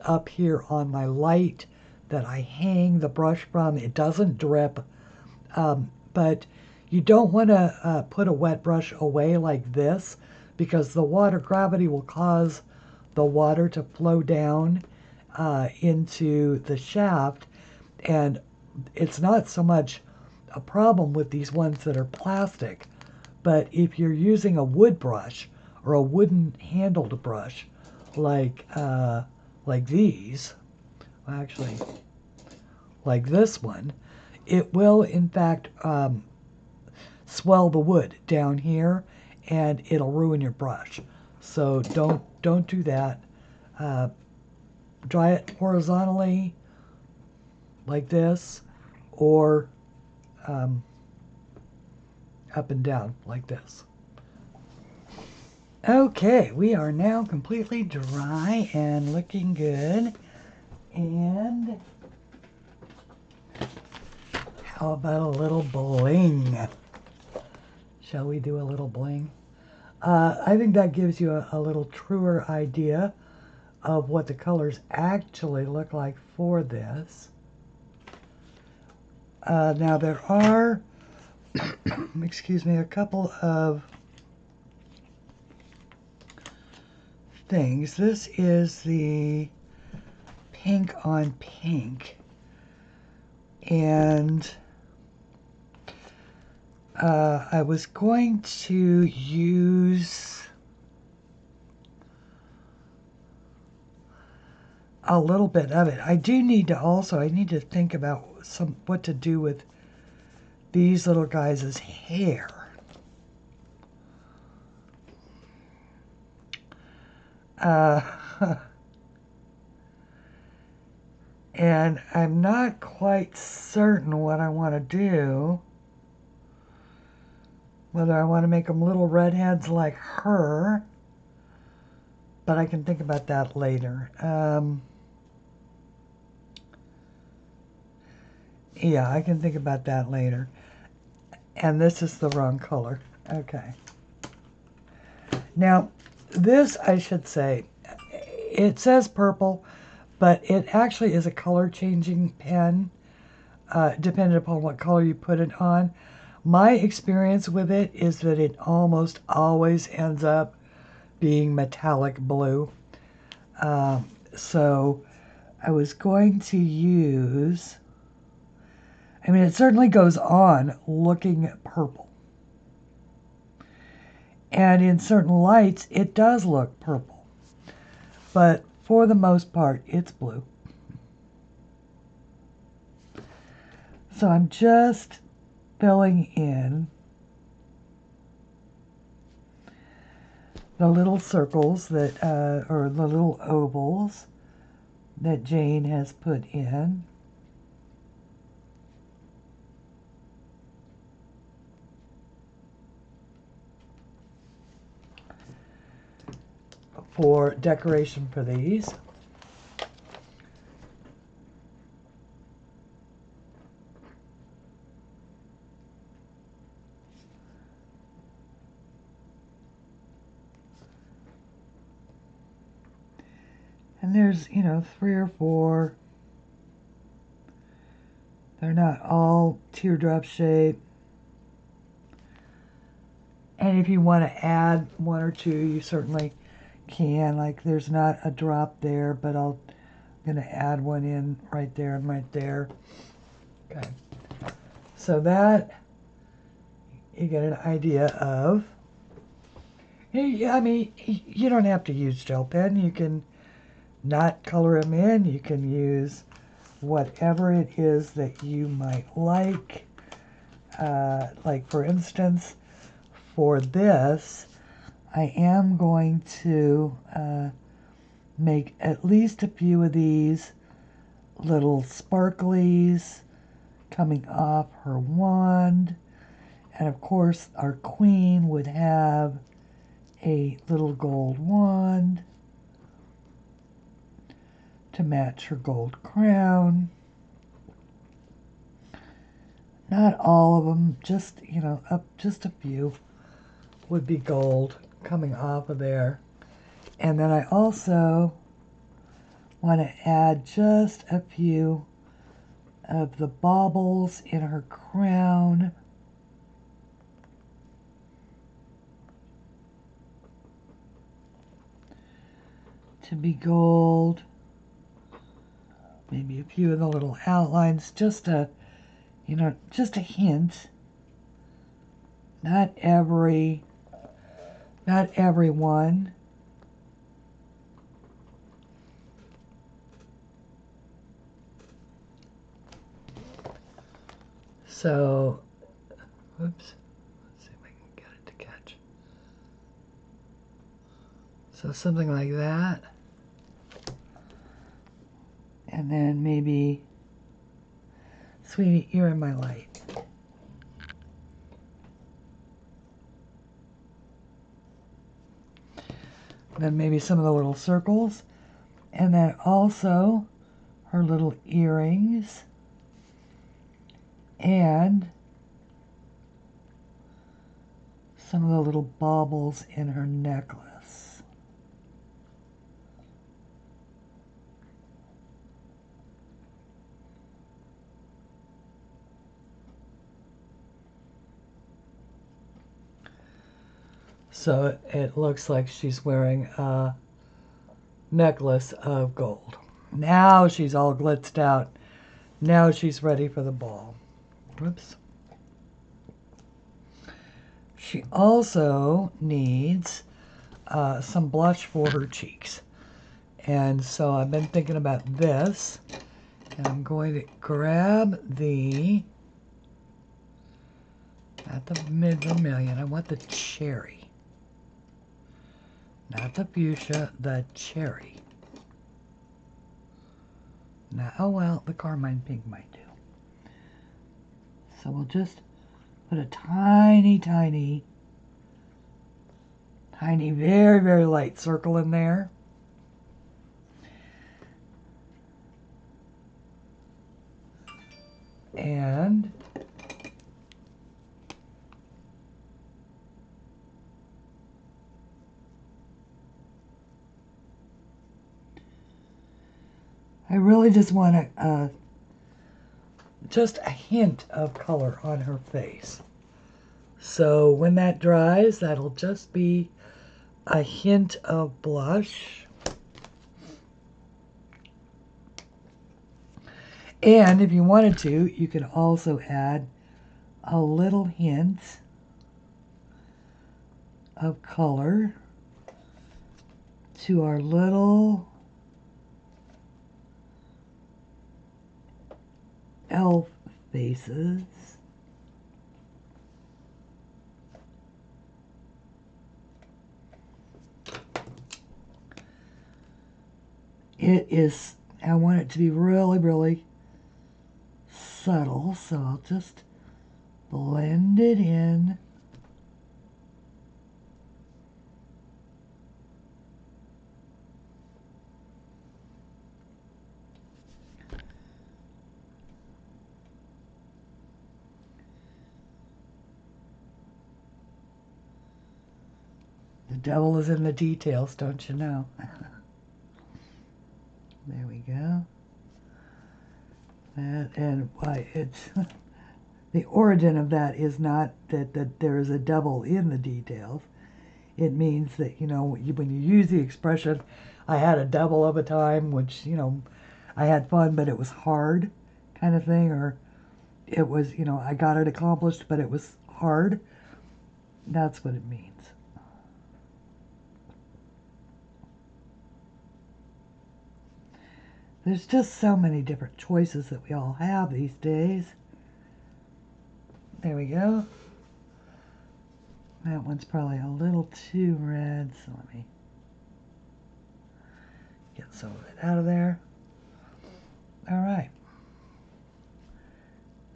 up here on my light that I hang the brush from. It doesn't drip, but you don't want to put a wet brush away like this, because the water gravity will cause the water to flow down into the shaft, and it's not so much a problem with these ones that are plastic, but if you're using a wood brush or a wooden handled brush like these, actually like this one, it will in fact swell the wood down here, and it'll ruin your brush. So don't do that. Dry it horizontally like this, or up and down like this. Okay, we are now completely dry and looking good. And how about a little bling? Shall we do a little bling? I think that gives you a little truer idea of what the colors actually look like for this. Now there are, excuse me, a couple of things. This is the pink on pink, and I was going to use a little bit of it. I need to think about what to do with these little guys' hair. And I'm not quite certain what I want to do. Whether I want to make them little redheads like her, but I can think about that later. Yeah, I can think about that later. And this is the wrong color. Okay. Now, this, I should say, it says purple, but it actually is a color changing pen, depending upon what color you put it on. My experience with it is that it almost always ends up being metallic blue. So I was going to use, I mean, it certainly goes on looking purple. And in certain lights, it does look purple. But for the most part, it's blue. So I'm just filling in the little circles that, or the little ovals that Jane has put in. For decoration for these. And there's, 3 or 4. They're not all teardrop shaped. And if you want to add 1 or 2, you certainly can. Like, there's not a drop there, but I'm going to add one in right there and right there. Okay. So that you get an idea of. I mean, you don't have to use gel pen. You can not color them in. You can use whatever it is that you might like. Like, for instance, for this, I am going to make at least a few of these little sparklies coming off her wand. And of course, our queen would have a little gold wand to match her gold crown. Not all of them, just, you know, just a few would be gold coming off of there. And then I also want to add just a few of the baubles in her crown. To be gold. Maybe a few of the little outlines, just a, you know, just a hint. Not every one. So, whoops. Let's see if I can get it to catch. So something like that. And then maybe, sweetie, you're in my light. Then maybe some of the little circles. And then also her little earrings. And some of the little baubles in her necklace. So it looks like she's wearing a necklace of gold. Now she's all glitzed out. Now she's ready for the ball. Whoops. She also needs some blush for her cheeks. And so I've been thinking about this. And I'm going to grab the, not the mid vermilion, I want the cherry. Not the fuchsia, the cherry. Now, oh well, the carmine pink might do. So we'll just put a tiny, very, very light circle in there. And I really just want just a hint of color on her face. So when that dries, that'll just be a hint of blush. And if you wanted to, you can also add a little hint of color to our little elf faces. It is, I want it to be really, really subtle, so I'll just blend it in. The devil is in the details, don't you know? There we go. And why it's the origin of that is not that there is a devil in the details. It means that, you know, when you use the expression, I had a devil of a time, which, you know, I had fun, but it was hard kind of thing, or it was, you know, I got it accomplished, but it was hard. That's what it means. There's just so many different choices that we all have these days. There we go. That one's probably a little too red, so let me get some of it out of there. All right.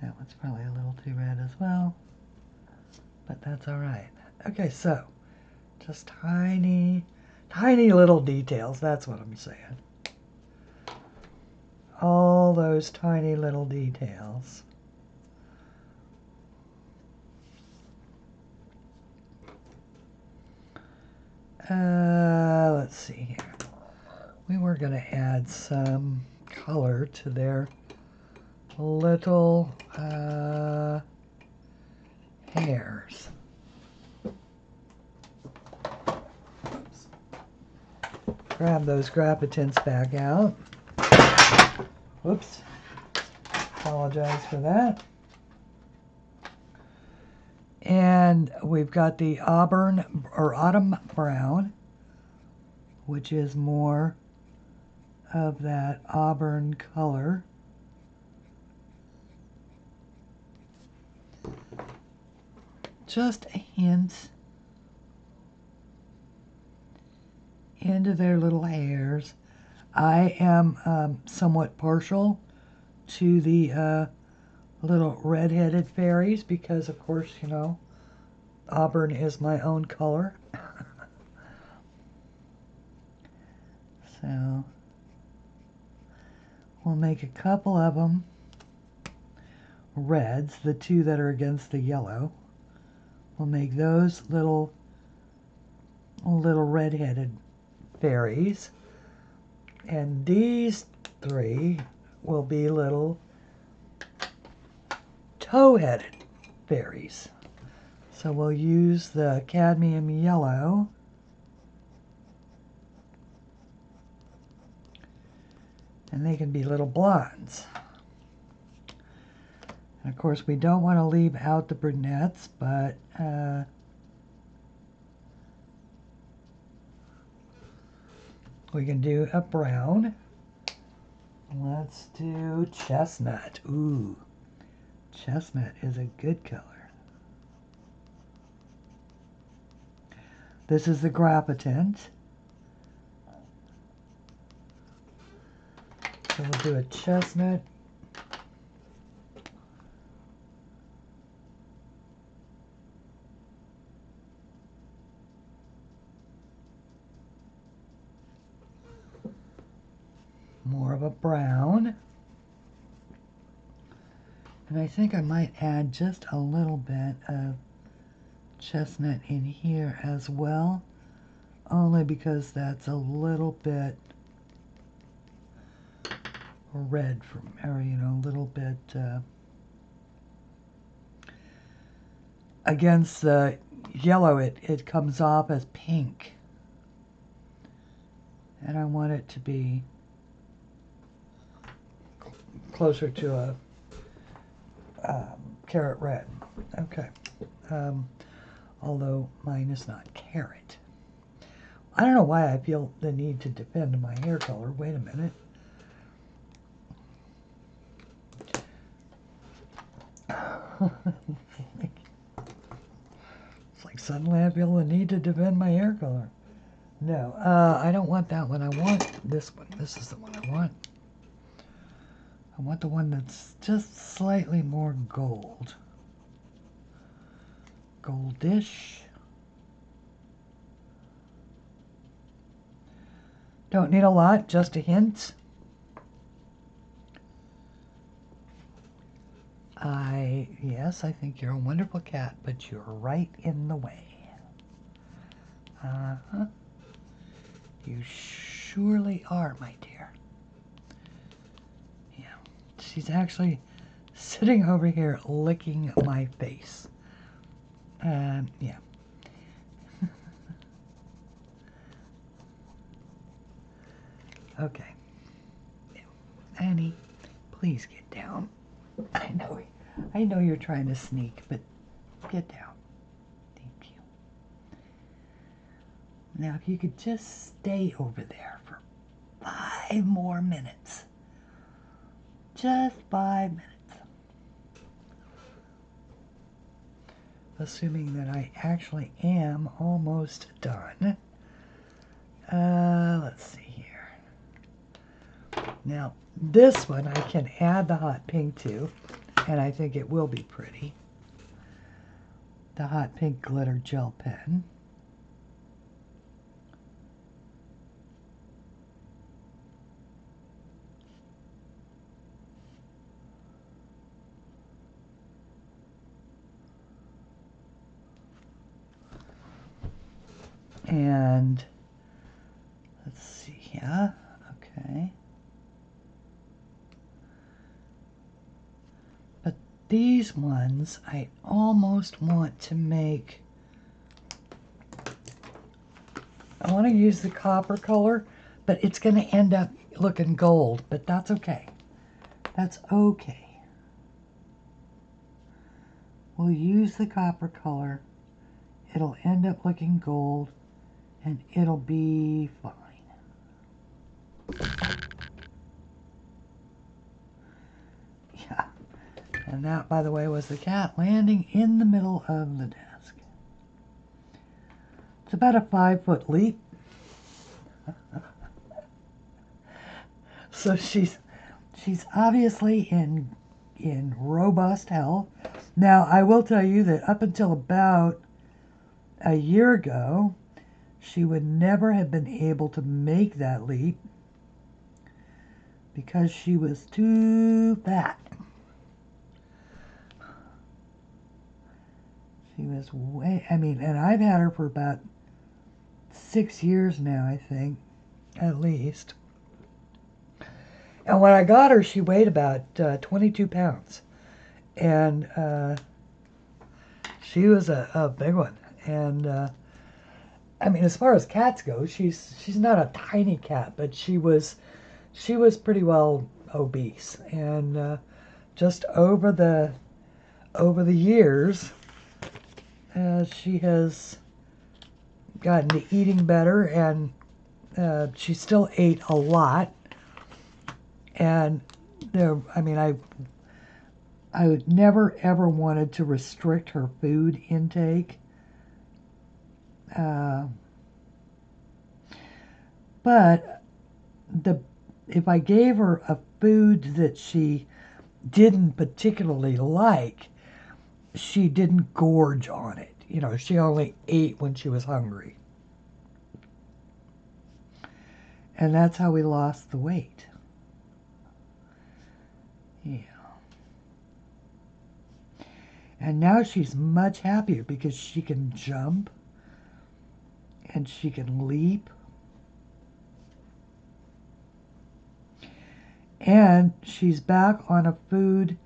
That one's probably a little too red as well, but that's all right. Okay, so just tiny little details. That's what I'm saying. All those tiny little details. Let's see here. We were going to add some color to their little hairs. Oops. Grab those grappitins back out. Whoops. Apologize for that. And we've got the auburn or autumn brown, which is more of that auburn color. Just a hint into their little hairs. I am somewhat partial to the little red-headed fairies because, of course, you know, auburn is my own color. So we'll make a couple of them reds, the two that are against the yellow. We'll make those little red-headed fairies. And these three will be little tow-headed fairies. So we'll use the cadmium yellow. And they can be little blondes. And of course, we don't want to leave out the brunettes, but we can do a brown. Let's do chestnut. Ooh, chestnut is a good color. This is the grappitant. So we'll do a chestnut. More of a brown. And I think I might add just a little bit of chestnut in here as well, only because that's a little bit red from, or you know, a little bit against the yellow. It comes off as pink, and I want it to be closer to a carrot red. Okay. Although mine is not carrot. I don't know why I feel the need to defend my hair color. Wait a minute. It's like suddenly I feel the need to defend my hair color. No, I don't want that one. I want this one. This is the one I want. I want the one that's just slightly more gold. Goldish. Don't need a lot, just a hint. Yes, I think you're a wonderful cat, but you're right in the way. Uh-huh. You surely are, my dear. Yeah, she's actually sitting over here licking my face. Yeah. Okay. Annie, please get down. I know you're trying to sneak, but get down. Thank you. Now, if you could just stay over there for 5 more minutes. Just 5 minutes. Assuming that I actually am almost done. Let's see here. Now, this one I can add the hot pink to, and I think it will be pretty. The hot pink glitter gel pen. And let's see here. Okay. But these ones I almost want to make. I want to use the copper color, but it's going to end up looking gold, but that's okay. That's okay. We'll use the copper color. It'll end up looking gold, and it'll be fine. Yeah. And that, by the way, was the cat landing in the middle of the desk. It's about a 5-foot leap. So she's obviously in robust health. Now, I will tell you that up until about a year ago, she would never have been able to make that leap because she was too fat. She was way, I mean, and I've had her for about 6 years now, I think, at least. And when I got her, she weighed about 22 pounds. And she was a big one. And I mean, as far as cats go, she's not a tiny cat, but she was pretty well obese. And just over the years, she has gotten to eating better, and she still ate a lot. And there, I mean, I would never ever wanted to restrict her food intake. But if I gave her a food that she didn't particularly like, she didn't gorge on it. You know, she only ate when she was hungry. And that's how we lost the weight. Yeah. And now she's much happier because she can jump and she can leap. And she's back on a food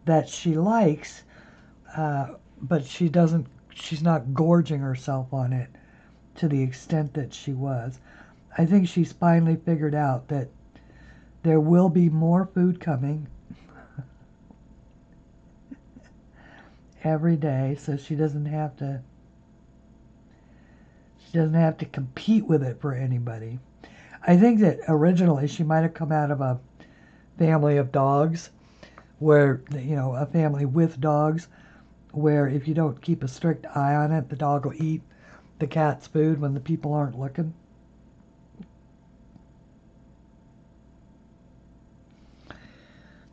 that she likes, but she's not gorging herself on it to the extent that she was. I think she's finally figured out that there will be more food coming every day, so she doesn't have to compete with it for anybody. I think that originally she might have come out of a family of dogs where, you know, a family with dogs where if you don't keep a strict eye on it, the dog will eat the cat's food when the people aren't looking.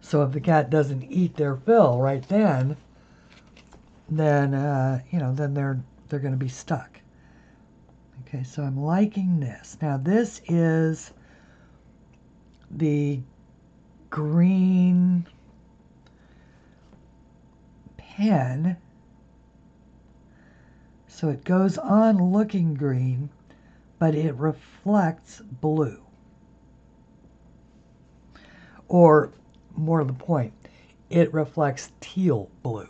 So if the cat doesn't eat their fill right then you know, then they're going to be stuck. Okay, so I'm liking this. Now this is the green pen. So it goes on looking green, but it reflects blue. Or, more to the point, it reflects teal blue.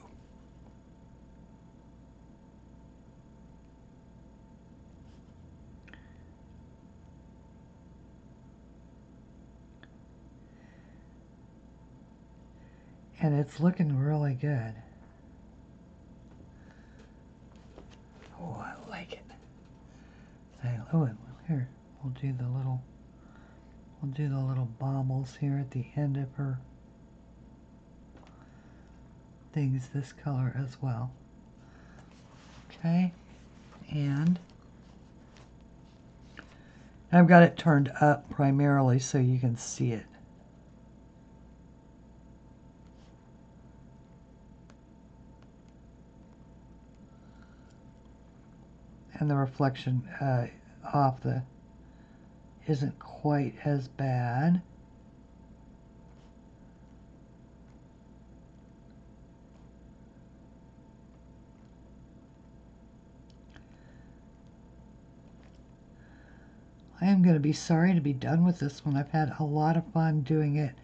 And it's looking really good. Oh, I like it. Oh, and here, we'll do the little baubles here at the end of her things this color as well. Okay, and I've got it turned up primarily so you can see it. And the reflection off the isn't quite as bad. I am going to be sorry to be done with this one. I've had a lot of fun doing it.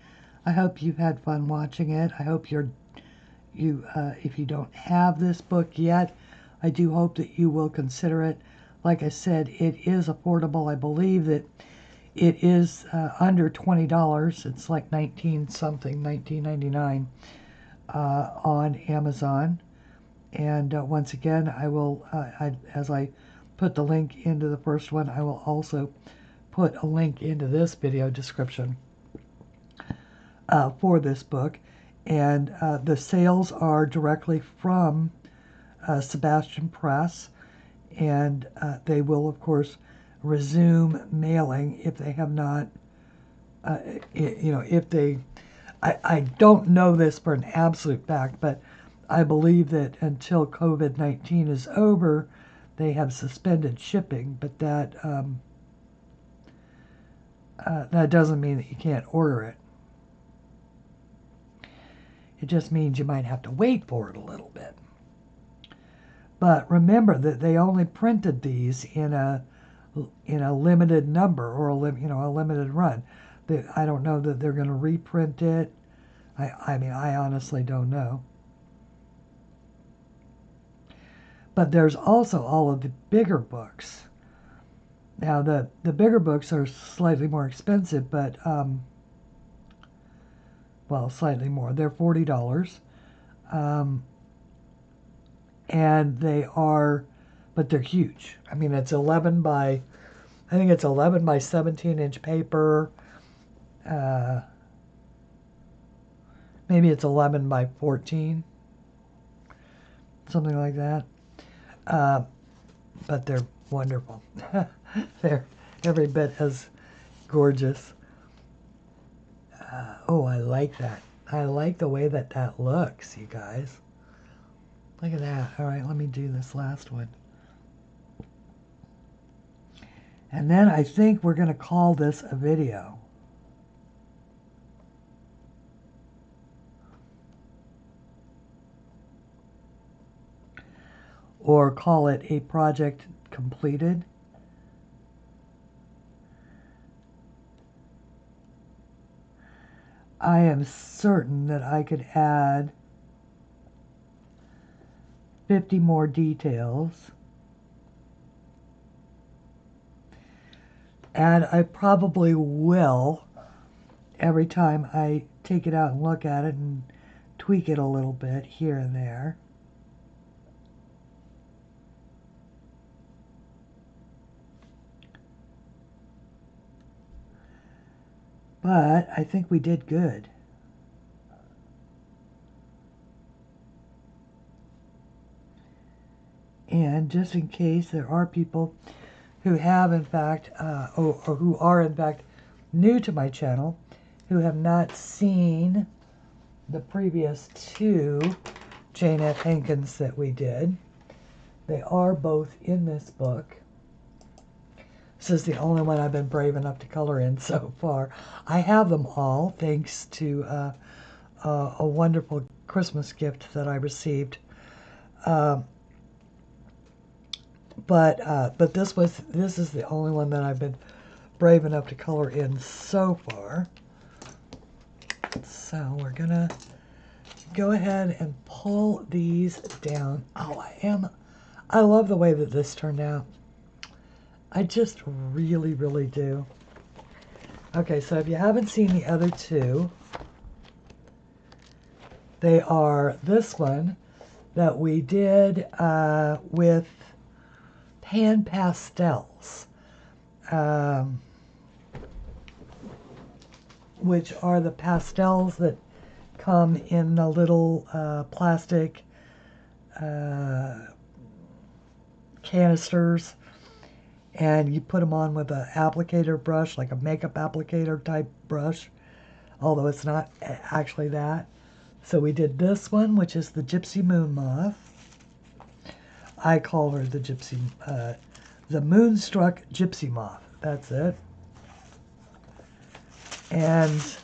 I hope you've had fun watching it. I hope if you don't have this book yet, I do hope that you will consider it. Like I said, it is affordable. I believe that it is under $20. It's like 19 something, 19.99 on Amazon. And once again, I will, as I put the link into the first one, I will also put a link into this video description for this book. And the sales are directly from Sebastian Press, and they will, of course, resume mailing if they have not, if they, I don't know this for an absolute fact, but I believe that until COVID-19 is over, they have suspended shipping, but that that doesn't mean that you can't order it. It just means you might have to wait for it a little bit. But remember that they only printed these in a limited number, or a limited run. I don't know that they're going to reprint it. I mean, I honestly don't know. But there's also all of the bigger books. Now, the bigger books are slightly more expensive, but, well, slightly more. They're $40. And but they're huge. I mean, it's 11 by 17-inch paper. Maybe it's 11 by 14. Something like that. But they're wonderful. They're every bit as gorgeous. Oh, I like that. I like the way that looks, you guys. Look at that. All right, let me do this last one. And then I think we're going to call this a video. Or call it a project completed. I am certain that I could add 50 more details. And I probably will every time I take it out and look at it and tweak it a little bit here and there. But I think we did good. And just in case there are people who have in fact, or who are in fact new to my channel, who have not seen the previous two Jane F. Hankins that we did, they are both in this book. This is the only one I've been brave enough to color in so far. I have them all thanks to a wonderful Christmas gift that I received. But this is the only one that I've been brave enough to color in so far. So we're gonna go ahead and pull these down. Oh, I love the way that this turned out. I just really, really do. Okay, so if you haven't seen the other two, they are this one that we did with pan pastels, which are the pastels that come in the little plastic canisters, and you put them on with an applicator brush, like a makeup applicator type brush, although it's not actually that. So we did this one, which is the Gypsy Moon Moth. I call her the Moonstruck Gypsy Moth. That's it. And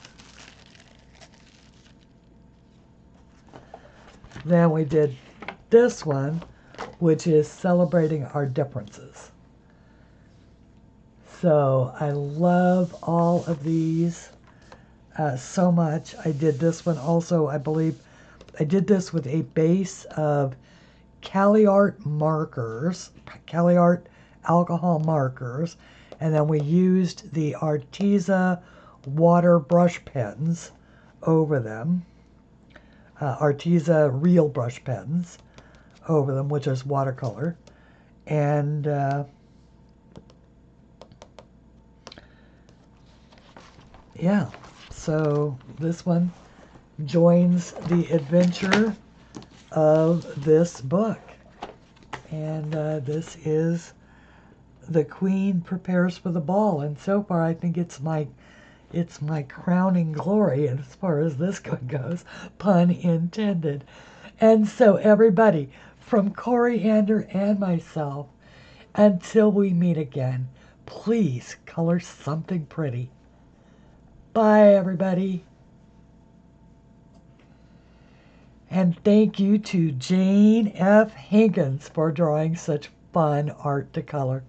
then we did this one, which is Celebrating Our Differences. So I love all of these so much. I did this one also, I believe. I did this with a base of CaliArt markers, CaliArt alcohol markers, and then we used the Arteza water brush pens over them, Arteza real brush pens over them, which is watercolor. And yeah, so this one joins the adventure of this book. And this is The Queen Prepares for the Ball. And so far, I think it's my crowning glory as far as this one goes, pun intended. And so everybody, from Coriander and myself, until we meet again, please color something pretty. Bye, everybody. And thank you to Jane F. Hankins for drawing such fun art to color.